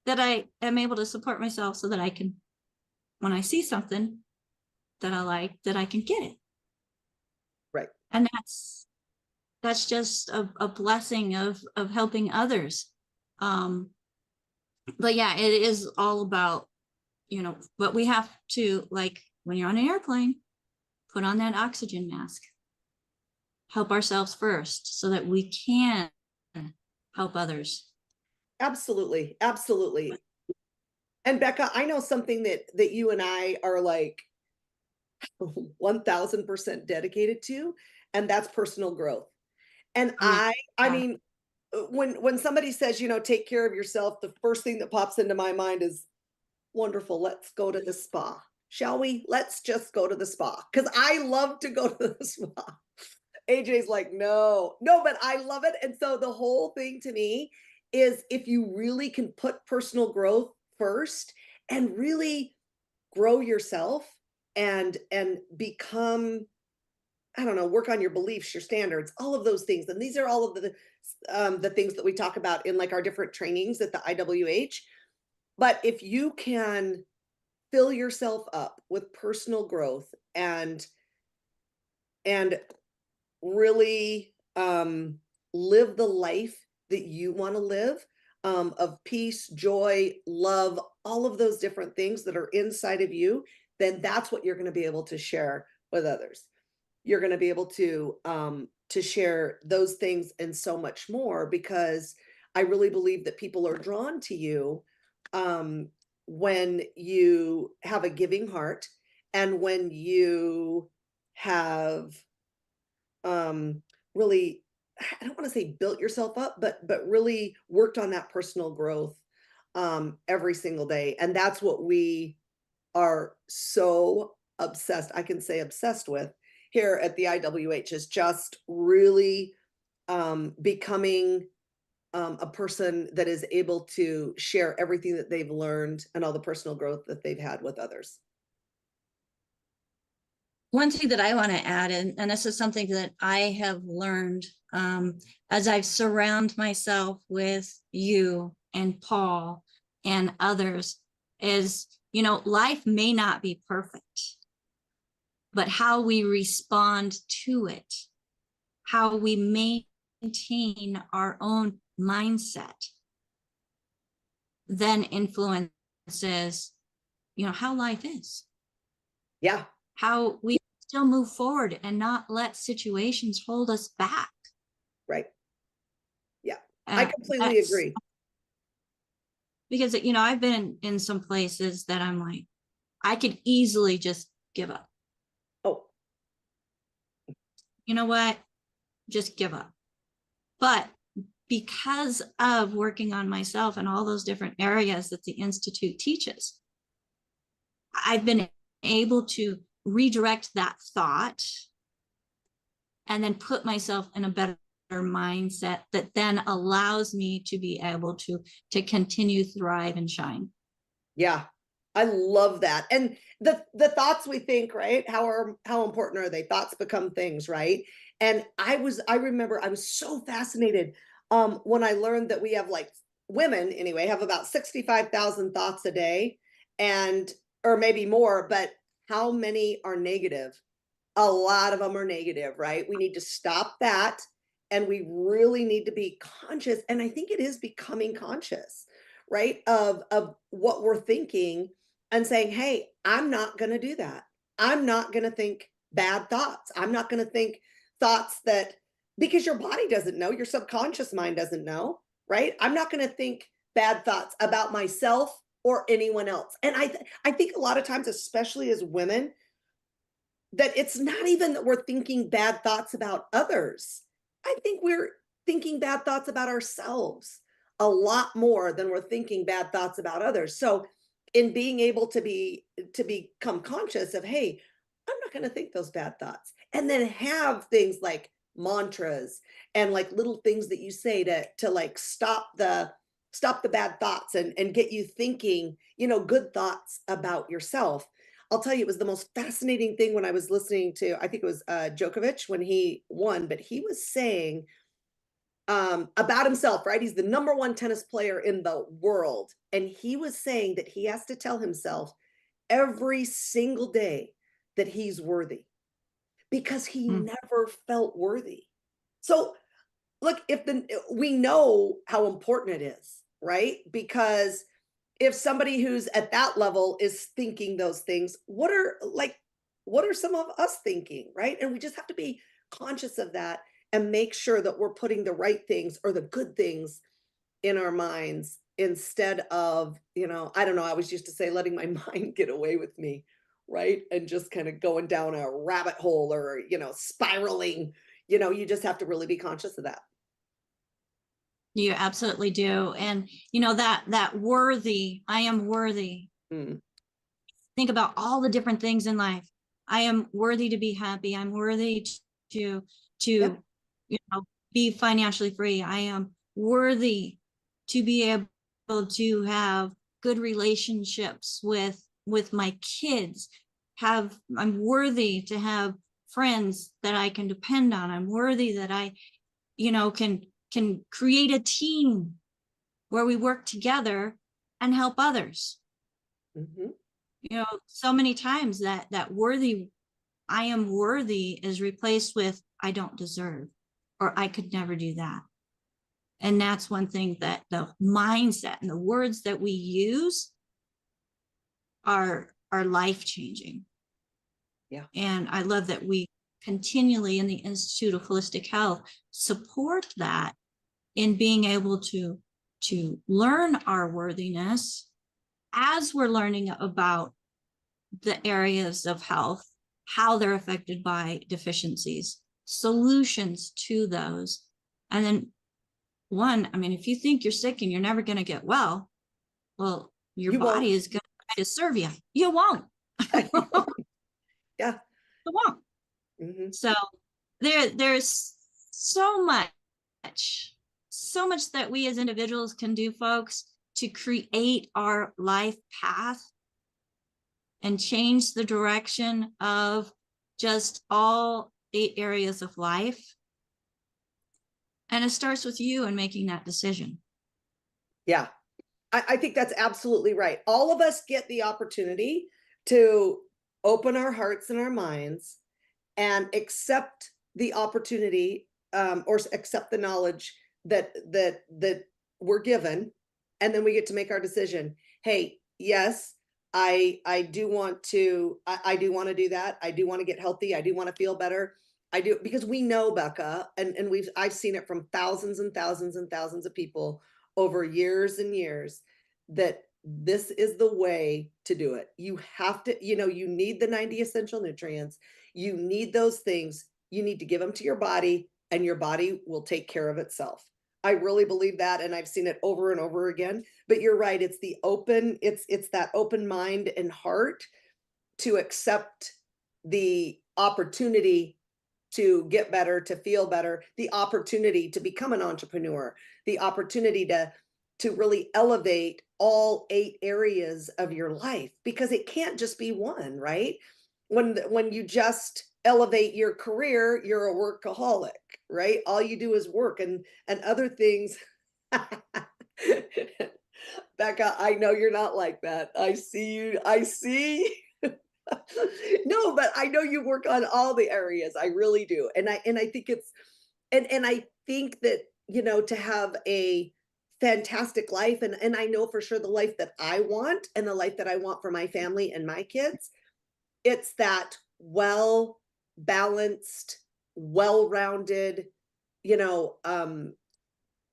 that I am able to support myself so that I can, when I see something that I like, that I can get it. Right. And that's just a blessing of helping others. But yeah, it is all about, but we have to, like when you're on an airplane, put on that oxygen mask, help ourselves first so that we can help others. Absolutely. Absolutely. And Becca, I know something that you and I are like 1000% dedicated to, and that's personal growth. And Oh, I yeah. mean, when somebody says, take care of yourself, the first thing that pops into my mind is wonderful. Let's go to the spa. Shall we? Let's just go to the spa. Because I love to go to the spa. AJ's like, no, but I love it. And so the whole thing to me is if you really can put personal growth first and really grow yourself and become, I don't know, work on your beliefs, your standards, all of those things. And these are all of the things that we talk about in like our different trainings at the IWH. But if you can fill yourself up with personal growth and really live the life that you want to live, of peace, joy, love, all of those different things that are inside of you, then that's what you're going to be able to share with others. you're going to be able to share those things and so much more, because I really believe that people are drawn to you when you have a giving heart, and when you have really, I don't want to say built yourself up, but really worked on that personal growth every single day. And that's what we are so obsessed, I can say obsessed with here at the IWH, is just really becoming a person that is able to share everything that they've learned and all the personal growth that they've had with others. One thing that I want to add, and this is something that I have learned as I've surrounded myself with you and Paul and others, is, life may not be perfect, but how we respond to it, how we maintain our own mindset, then influences, how life is. Yeah. How we still move forward and not let situations hold us back. Right. Yeah. I completely agree. Because, I've been in some places that I'm like, I could easily just give up. Oh. You know what? Just give up. But because of working on myself and all those different areas that the Institute teaches, I've been able to redirect that thought and then put myself in a better mindset that then allows me to be able to continue thrive and shine. Yeah, I love that. And the thoughts we think, right? How important are they? Thoughts become things, right? And I remember I was so fascinated when I learned that we have, like, women anyway, have about 65,000 thoughts a day, or maybe more, but how many are negative? A lot of them are negative, right? We need to stop that. And we really need to be conscious. And I think it is becoming conscious, right? Of what we're thinking, and saying, hey, I'm not going to do that. I'm not going to think bad thoughts. I'm not going to think thoughts that, because your body doesn't know, your subconscious mind doesn't know, right? I'm not going to think bad thoughts about myself or anyone else. And I think a lot of times, especially as women, that it's not even that we're thinking bad thoughts about others. I think we're thinking bad thoughts about ourselves a lot more than we're thinking bad thoughts about others. So in being able to become conscious of, hey, I'm not going to think those bad thoughts, and then have things like mantras and like little things that you say to like stop the bad thoughts and get you thinking, good thoughts about yourself. I'll tell you, it was the most fascinating thing when I was listening to, I think it was Djokovic when he won, but he was saying about himself, right? He's the number one tennis player in the world. And he was saying that he has to tell himself every single day that he's worthy, because he never felt worthy. So look, we know how important it is, right? Because if somebody who's at that level is thinking those things, what are some of us thinking, right? And we just have to be conscious of that and make sure that we're putting the right things or the good things in our minds, instead of, I don't know, I was used to say letting my mind get away with me, right? And just kind of going down a rabbit hole, or, spiraling. You just have to really be conscious of that. You absolutely do. And that worthy, I am worthy. Think about all the different things in life. I am worthy to be happy. I'm worthy to Yep. Be financially free. I am worthy to be able to have good relationships with my kids. I'm worthy to have friends that I can depend on. I'm worthy that I, can create a team where we work together and help others. So many times that worthy, I am worthy, is replaced with I don't deserve, or I could never do that. And that's one thing that the mindset and the words that we use are life changing. Yeah. And I love that we continually in the Institute of Holistic Health support that in being able to learn our worthiness as we're learning about the areas of health, how they're affected by deficiencies, solutions to those. And then if you think you're sick and you're never going to get well, your body is going to try to serve you. You won't. Yeah. You won't. Mm-hmm. So there's so much that we as individuals can do, folks, to create our life path and change the direction of just all 8 areas of life. And it starts with you and making that decision. Yeah, I think that's absolutely right. All of us get the opportunity to open our hearts and our minds and accept the opportunity, or accept the knowledge that we're given. And then we get to make our decision. Hey, yes, I do want to, I do want to do that. I do want to get healthy. I do want to feel better. I do, because we know, Becca, and I've seen it from thousands and thousands and thousands of people over years and years, that this is the way to do it. You have to, you need the 90 essential nutrients. You need those things. You need to give them to your body, and your body will take care of itself. I really believe that, and I've seen it over and over again. But you're right, it's that open mind and heart to accept the opportunity to get better, to feel better, the opportunity to become an entrepreneur, the opportunity to really elevate all 8 areas of your life, because it can't just be one, right? When you just elevate your career, you're a workaholic, right? All you do is work, and other things. Becca, I know you're not like that. I see you. No, but I know you work on all the areas. I really do. And I think it's, and I think that, to have a fantastic life, and I know for sure the life that I want, and the life that I want for my family and my kids, it's that well balanced, well-rounded,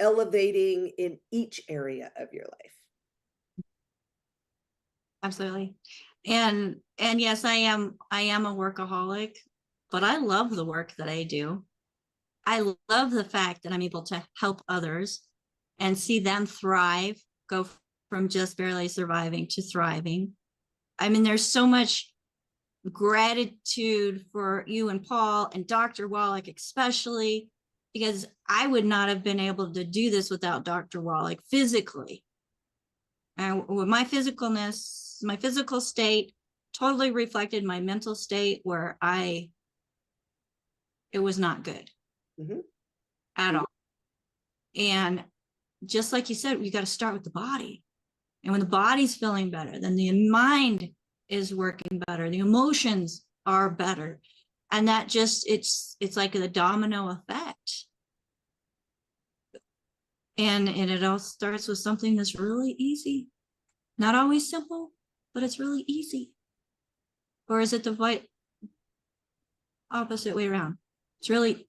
elevating in each area of your life. Absolutely. And yes, I am a workaholic, but I love the work that I do. I love the fact that I'm able to help others and see them thrive, go from just barely surviving to thriving. I mean, there's so much gratitude for you and Paul and Dr. Wallach, especially because I would not have been able to do this without Dr. Wallach physically. And with my physicalness, my physical state totally reflected my mental state, where it was not good at all. And just like you said, you got to start with the body. And when the body's feeling better, then the mind is working better. The emotions are better. And that just, it's like a domino effect. And it all starts with something that's really easy. Not always simple, but it's really easy. Or is it the opposite way around? It's really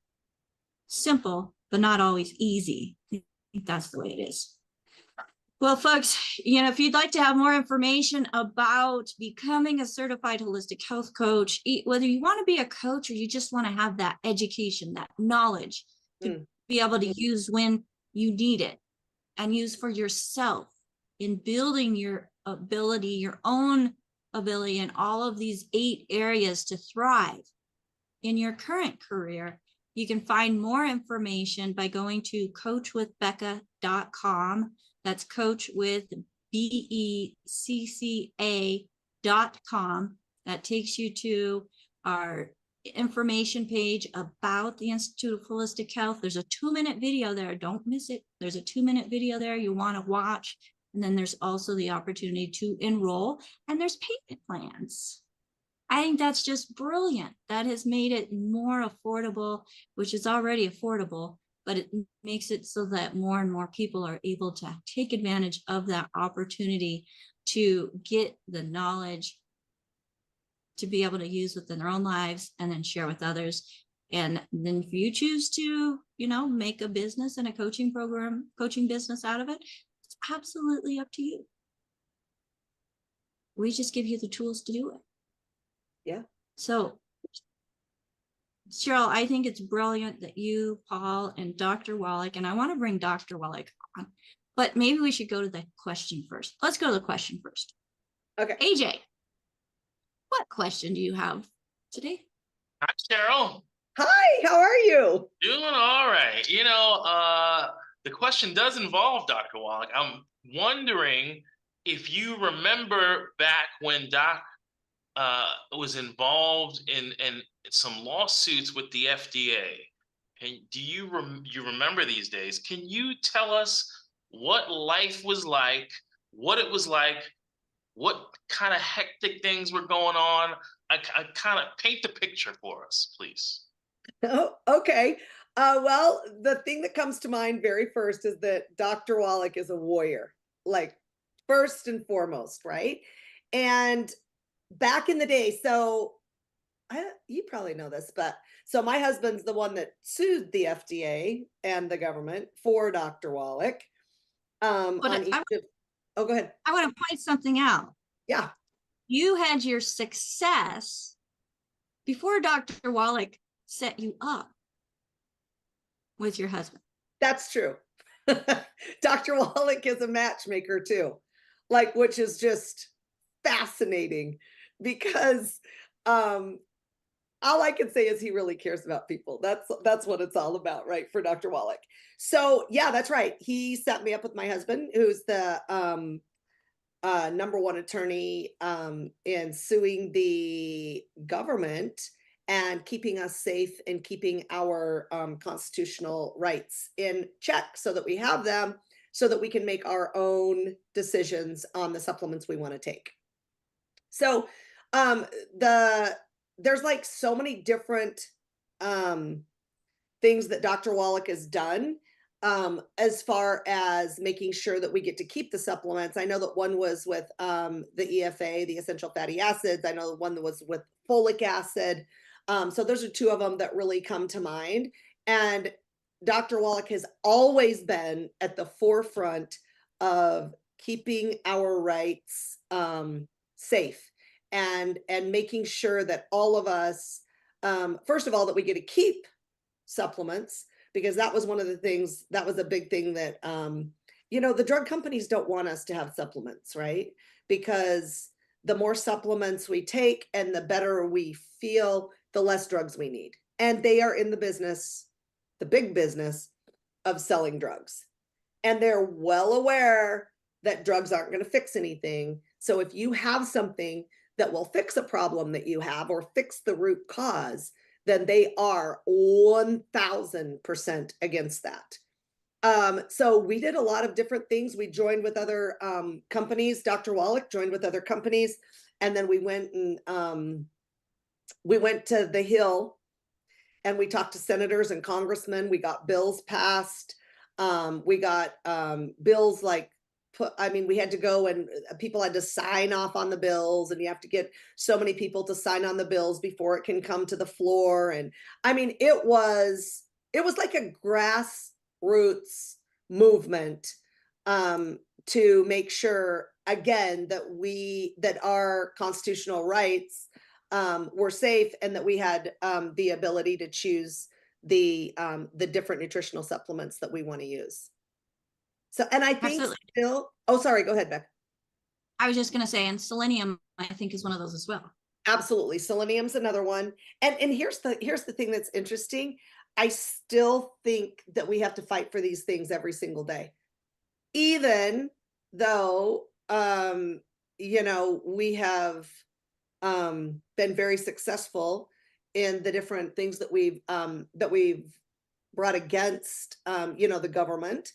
simple, but not always easy. I think that's the way it is. Well, folks, if you'd like to have more information about becoming a certified holistic health coach, whether you want to be a coach or you just want to have that education, that knowledge to be able to use when you need it and use for yourself in building your ability, your own ability in all of these 8 areas to thrive in your current career, you can find more information by going to coachwithbecca.com. That's coach with BECCA.com. That takes you to our information page about the Institute of Holistic Health. There's a 2-minute video there. Don't miss it. There's a 2-minute video there you want to watch. And then there's also the opportunity to enroll, and there's payment plans. I think that's just brilliant. That has made it more affordable, which is already affordable, but it makes it so that more and more people are able to take advantage of that opportunity to get the knowledge to be able to use within their own lives and then share with others. And then if you choose to, make a business and a coaching business out of it, it's absolutely up to you. We just give you the tools to do it. Yeah. So, Sheryl, I think it's brilliant that you, Paul, and Dr. Wallach, and I want to bring Dr. Wallach on, but maybe we should go to the question first. Let's go to the question first. Okay. AJ, what question do you have today? Hi, Sheryl. Hi, how are you? Doing all right. The question does involve Dr. Wallach. I'm wondering if you remember back when Doc was involved in some lawsuits with the FDA. And do you remember these days? Can you tell us what life was like, what it was like, what kind of hectic things were going on? I kind of paint the picture for us, please. Oh, okay. Well, the thing that comes to mind very first is that Dr. Wallach is a warrior, like first and foremost, right? And back in the day, so you probably know this, but so my husband's the one that sued the FDA and the government for Dr. Wallach. Oh, go ahead. I want to point something out. Yeah. You had your success before Dr. Wallach set you up with your husband. That's true. Dr. Wallach is a matchmaker too, which is just fascinating because all I can say is he really cares about people. That's what it's all about, right? For Dr. Wallach. So yeah, that's right. He set me up with my husband, who's the number one attorney in suing the government and keeping us safe and keeping our constitutional rights in check so that we have them, so that we can make our own decisions on the supplements we want to take. So there's so many different things that Dr. Wallach has done as far as making sure that we get to keep the supplements. I know that one was with the EFA, the essential fatty acids. I know one that was with folic acid. So those are two of them that really come to mind. And Dr. Wallach has always been at the forefront of keeping our rights safe and making sure that all of us, first of all, that we get to keep supplements, because that was one of the things, that was a big thing that, the drug companies don't want us to have supplements, right? Because the more supplements we take and the better we feel, the less drugs we need. And they are in the business, the big business of selling drugs. And they're well aware that drugs aren't going to fix anything. So if you have something that will fix a problem that you have or fix the root cause, then they are 1000% against that. So we did a lot of different things. We joined with other companies. Dr. Wallach joined with other companies. And then we went to the Hill and we talked to senators and congressmen. We got bills passed. We got bills we had to go and people had to sign off on the bills, and you have to get so many people to sign on the bills before it can come to the floor. And it was like a grassroots movement to make sure, again, that our constitutional rights were safe and that we had the ability to choose the different nutritional supplements that we want to use. So, and I think still, oh, sorry, go ahead, Beck. I was just going to say, and selenium, I think, is one of those as well. Absolutely. Selenium's another one. And here's the thing that's interesting. I still think that we have to fight for these things every single day, even though, we have been very successful in the different things that we've brought against, the government.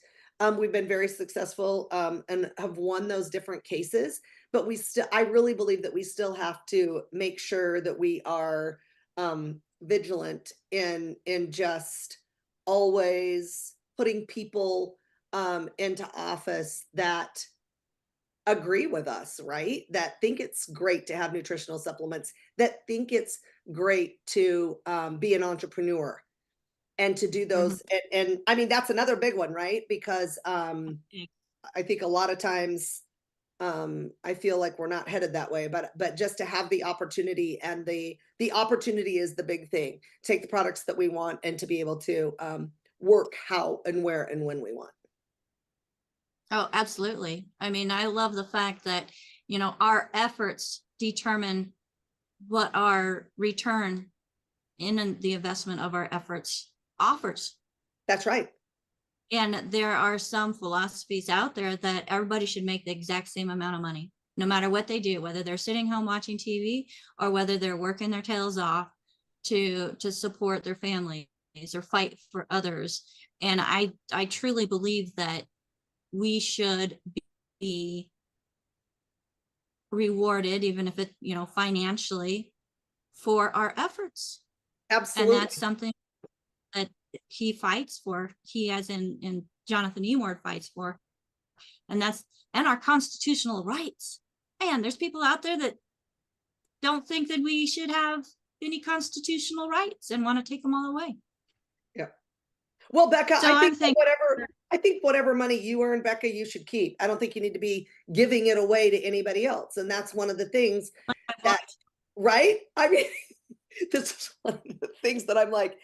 We've been very successful and have won those different cases, but I really believe that we still have to make sure that we are vigilant in just always putting people into office that agree with us, right? That think it's great to have nutritional supplements, that think it's great to be an entrepreneur and to do Mhm. those. And I mean, that's another big one, right? Because I think a lot of times I feel like we're not headed that way, but just to have the opportunity, and the opportunity is the big thing. Take the products that we want and to be able to work how and where and when we want. Oh, absolutely. I mean, I love the fact that, our efforts determine what our return in the investment of our efforts offers. That's right. And there are some philosophies out there that everybody should make the exact same amount of money, no matter what they do, whether they're sitting home watching TV or whether they're working their tails off to support their families or fight for others. And I truly believe that we should be rewarded, even if it, financially, for our efforts. And Absolutely. that's something that he fights for. He, as in Jonathan Eward, fights for. And our constitutional rights. And there's people out there that don't think that we should have any constitutional rights and want to take them all away. Yeah. Well, Becca, So I I'm think thinking, whatever money you earn, Becca, you should keep. I don't think you need to be giving it away to anybody else. And that's one of the things that, right? I mean, this is one of the things that I'm like,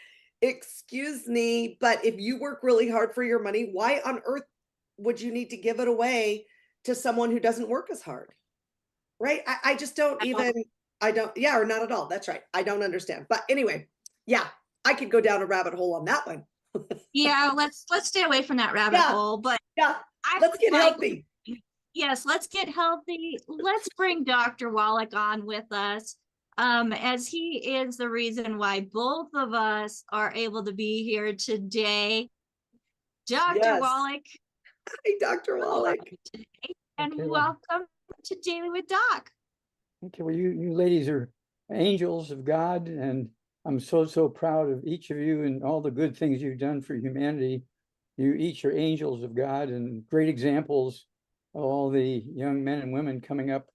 excuse me, but if you work really hard for your money, why on earth would you need to give it away to someone who doesn't work as hard? Right? I just don't even, yeah, or not at all. That's right. I don't understand. But anyway, yeah, I could go down a rabbit hole on that one. yeah, let's stay away from that rabbit Yeah, hole. But yeah, I let's get would like, healthy. yes, let's get healthy. Let's bring Dr. Wallach on with us, as he is the reason why both of us are able to be here today. Dr. Yes. Wallach, Hi, Dr. Wallach. and Okay, well, welcome to Daily with Doc. okay, well, you ladies are angels of God, and I'm so proud of each of you and all the good things you've done for humanity. You each are angels of God and great examples of all the young men and women coming up,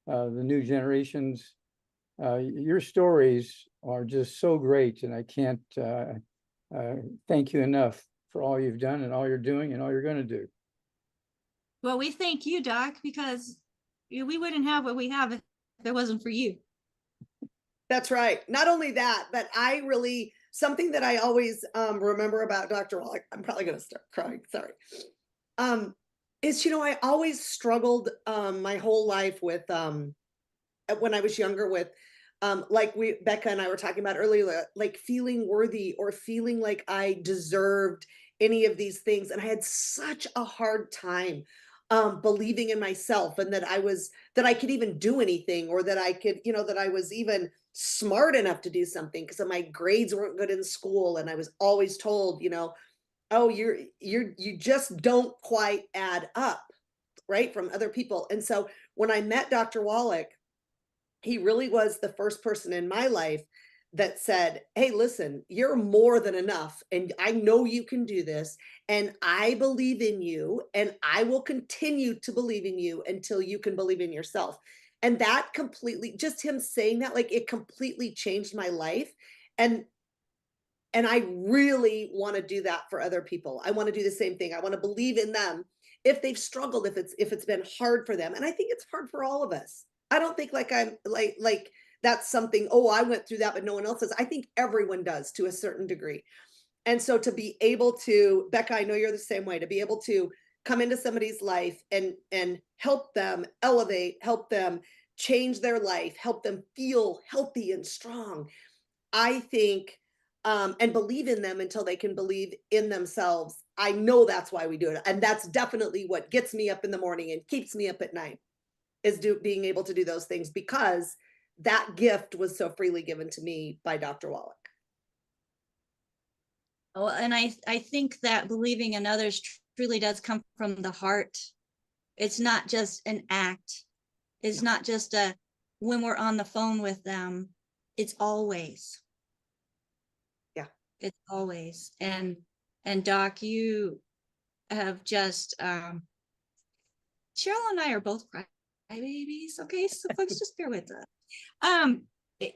the new generations. Your stories are just so great, and I can't thank you enough for all you've done and all you're doing and all you're going to do. Well, we thank you, Doc, because we wouldn't have what we have if it wasn't for you. That's right. Not only that, but something that I always remember about Dr. Wallach, I'm probably going to start crying. Sorry. Is, I always struggled my whole life with, when I was younger, with like Becca and I were talking about earlier, like feeling worthy or feeling like I deserved any of these things. And I had such a hard time believing in myself, and that I could even do anything, or that I could, that I was even smart enough to do something, because my grades weren't good in school. And I was always told, oh, you just don't quite add up, right, from other people. And so when I met Dr. Wallach, he really was the first person in my life that said, hey, listen, you're more than enough. And I know you can do this. And I believe in you. And I will continue to believe in you until you can believe in yourself. And that completely, just him saying that, like, it completely changed my life. And I really want to do that for other people. I want to do the same thing. I want to believe in them if they've struggled, if it's been hard for them. And I think it's hard for all of us. I don't think like I'm like that's something, oh, I went through that, but no one else does. I think everyone does to a certain degree. And so to be able to, Becca, I know you're the same way, to be able to come into somebody's life and help them elevate, help them change their life, help them feel healthy and strong, I think, and believe in them until they can believe in themselves. I know that's why we do it. And that's definitely what gets me up in the morning and keeps me up at night, is being able to do those things, because that gift was so freely given to me by Dr. Wallach. Oh, and I think that believing in others truly does come from the heart. It's not just an act. It's not just when we're on the phone with them. It's always. Yeah. It's always. And Doc, you have just Cheryl and I are both crybabies. Okay, so folks, just bear with us. It,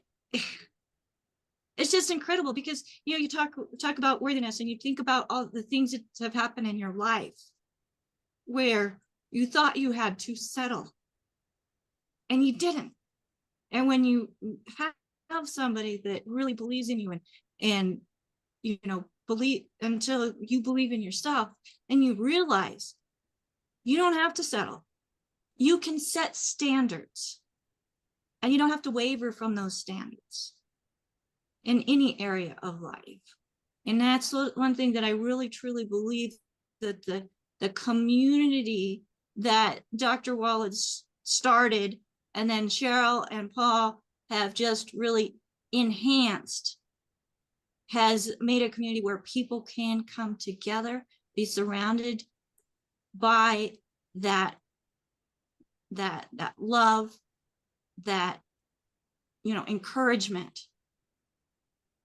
it's just incredible because you talk about worthiness, and you think about all the things that have happened in your life where you thought you had to settle, and you didn't. And when you have somebody that really believes in you and believe until you believe in yourself, and you realize you don't have to settle. You can set standards, and you don't have to waver from those standards in any area of life. And that's one thing that I really, truly believe, that the community that Dr. Wallach started, and then Sheryl and Paul have just really enhanced, has made a community where people can come together, be surrounded by that love, that encouragement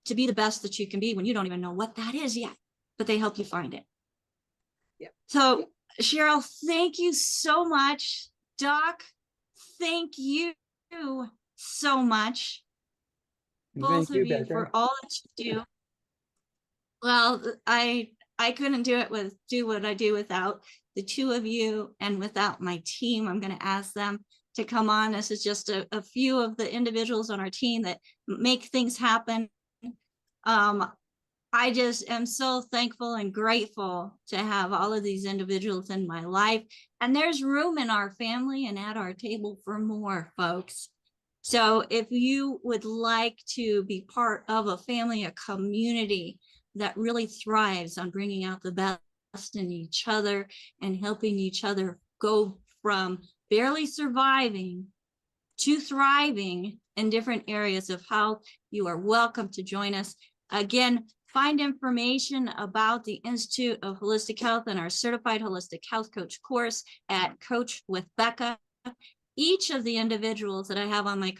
to be the best that you can be when you don't even know what that is yet, but they help you find it. Yeah. So Sheryl, thank you so much. Doc, thank you so much, both of you, for all that you do. Well, I couldn't do what I do without the two of you, and without my team. I'm going to ask them to come on. This is just a few of the individuals on our team that make things happen. I just am so thankful and grateful to have all of these individuals in my life. And there's room in our family and at our table for more, folks. So if you would like to be part of a family, a community that really thrives on bringing out the best in each other and helping each other go from barely surviving to thriving in different areas of health, you are welcome to join us. Again, find information about the Institute of Holistic Health and our Certified Holistic Health Coach course at Coach with Becca. Each of the individuals that I have on my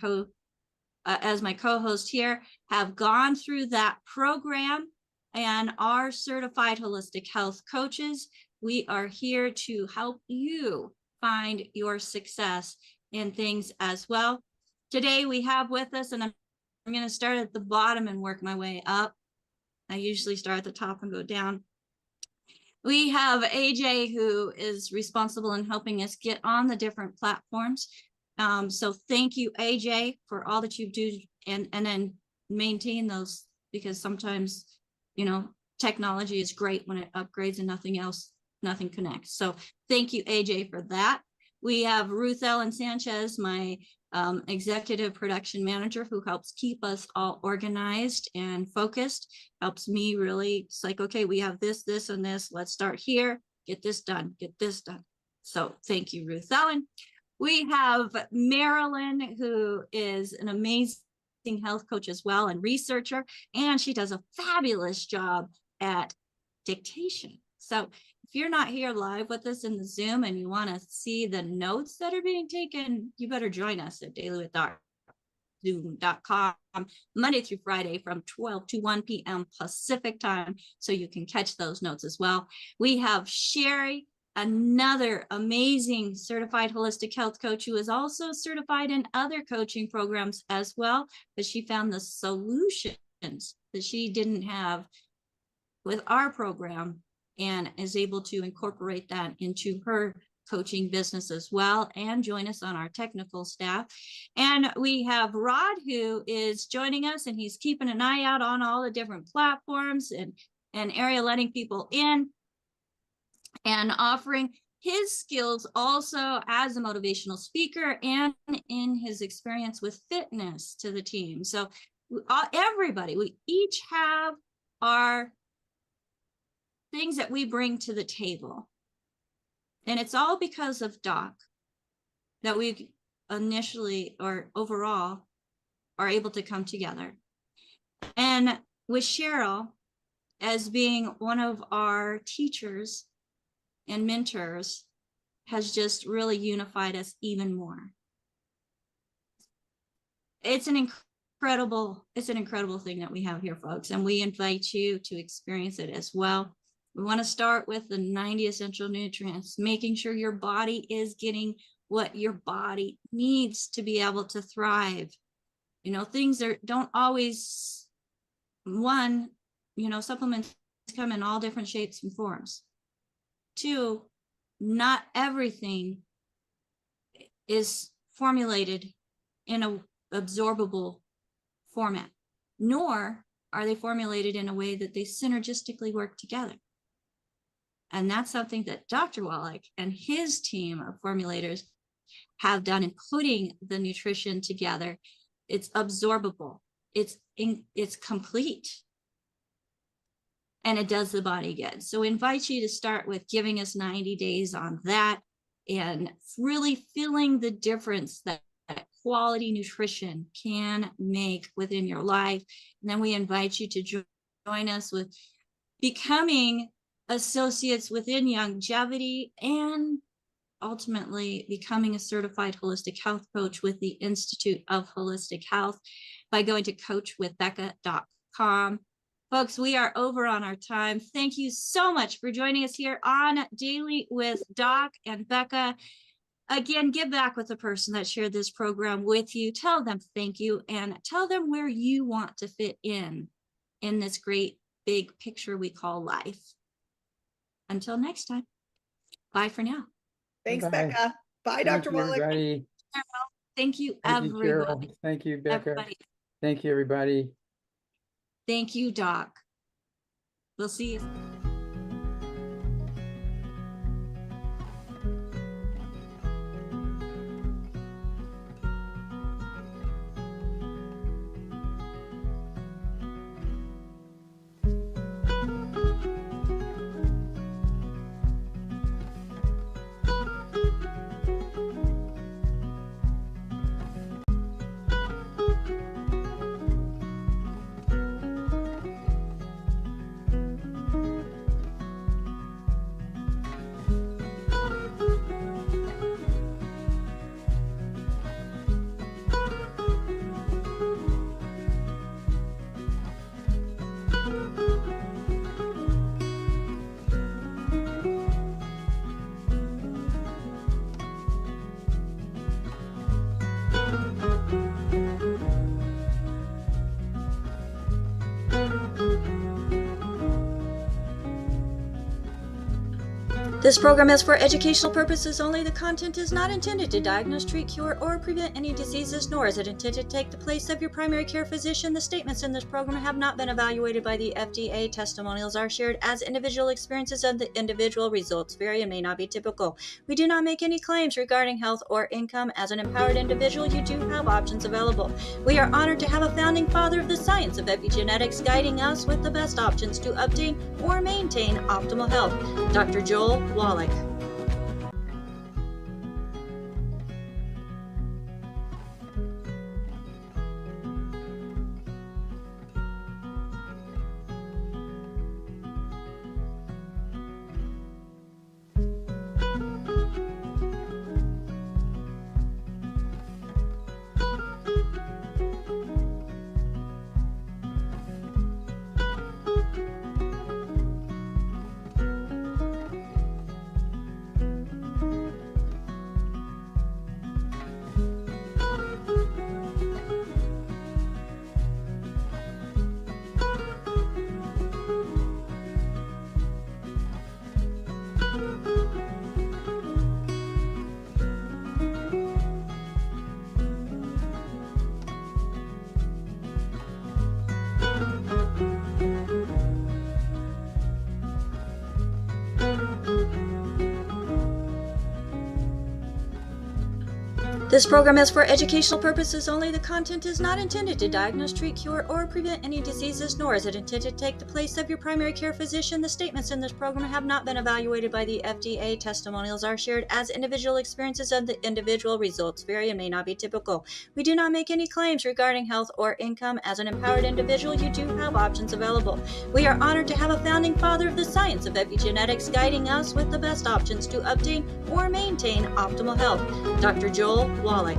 as my co-host here have gone through that program and are certified holistic health coaches. We are here to help you find your success in things as well. Today we have with us, and I'm going to start at the bottom and work my way up. I usually start at the top and go down. We have AJ, who is responsible in helping us get on the different platforms. So thank you, AJ, for all that you do, and then maintain those, because sometimes, technology is great when it upgrades and nothing connects. So thank you, AJ, for that. We have Ruth Ellen Sanchez, my executive production manager, who helps keep us all organized and focused, helps me really. It's like, okay, we have this, and this. Let's start here. Get this done. So thank you, Ruth Ellen. We have Marilyn, who is an amazing health coach as well and researcher, and she does a fabulous job at dictation. So if you're not here live with us in the Zoom and you want to see the notes that are being taken, you better join us at DailywithDoc, Zoom.com, Monday through Friday from 12 to 1 p.m. Pacific time, so you can catch those notes as well. We have Sherry, another amazing certified holistic health coach, who is also certified in other coaching programs as well, but she found the solutions that she didn't have with our program and is able to incorporate that into her coaching business as well, and join us on our technical staff. And we have Rod, who is joining us, and he's keeping an eye out on all the different platforms and area, letting people in and offering his skills also as a motivational speaker and in his experience with fitness to the team. So everybody, we each have our things that we bring to the table. And it's all because of Doc that we initially or overall are able to come together. And with Sheryl as being one of our teachers and mentors, has just really unified us even more. It's an incredible thing that we have here, folks, and we invite you to experience it as well. We want to start with the 90 essential nutrients, making sure your body is getting what your body needs to be able to thrive. You know, things don't always, one, you know, supplements come in all different shapes and forms. Two, not everything is formulated in a absorbable format, nor are they formulated in a way that they synergistically work together. And that's something that Dr. Wallach and his team of formulators have done, including the nutrition together. It's absorbable, it's complete, and it does the body good. So we invite you to start with giving us 90 days on that and really feeling the difference that quality nutrition can make within your life. And then we invite you to join us with becoming associates within longevity and ultimately becoming a certified holistic health coach with the Institute of Holistic Health by going to coachwithbecca.com. Folks, we are over on our time. Thank you so much for joining us here on Daily with Doc and Becca. Again, give back with the person that shared this program with you. Tell them thank you and tell them where you want to fit in this great big picture we call life. Until next time, bye for now. Thanks, Bye. Becca. Bye, Thank Dr. you, Wallach. everybody. Thank you, Thank you, Cheryl. everybody. Thank you, Becca. Everybody. Thank you, everybody. Thank you, Doc. We'll see you. This program is for educational purposes only. The content is not intended to diagnose, treat, cure, or prevent any diseases, nor is it intended to take the place of your primary care physician. The statements in this program have not been evaluated by the FDA. Testimonials are shared as individual experiences, and the individual results vary and may not be typical. We do not make any claims regarding health or income. As an empowered individual, you do have options available. We are honored to have a founding father of the science of epigenetics guiding us with the best options to obtain or maintain optimal health, Dr. Joel Wallach. This program is for educational purposes only. The content is not intended to diagnose, treat, cure, or prevent any diseases, nor is it intended to take the place of your primary care physician. The statements in this program have not been evaluated by the FDA. Testimonials are shared as individual experiences, and the individual results vary and may not be typical. We do not make any claims regarding health or income. As an empowered individual, you do have options available. We are honored to have a founding father of the science of epigenetics guiding us with the best options to obtain or maintain optimal health, Dr. Joel Wallach.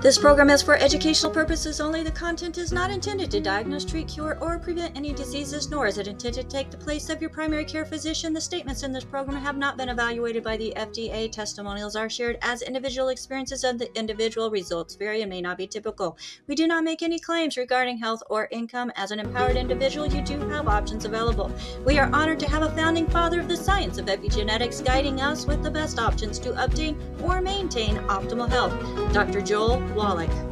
This program is for educational purposes only. The content is not intended to diagnose, treat, cure, or prevent any diseases, nor is it intended to take the place of your primary care physician. The statements in this program have not been evaluated by the FDA. Testimonials are shared as individual experiences of the individual. Results vary and may not be typical. We do not make any claims regarding health or income. As an empowered individual, you do have options available. We are honored to have a founding father of the science of epigenetics guiding us with the best options to obtain or maintain optimal health, Dr. Joel Wallach.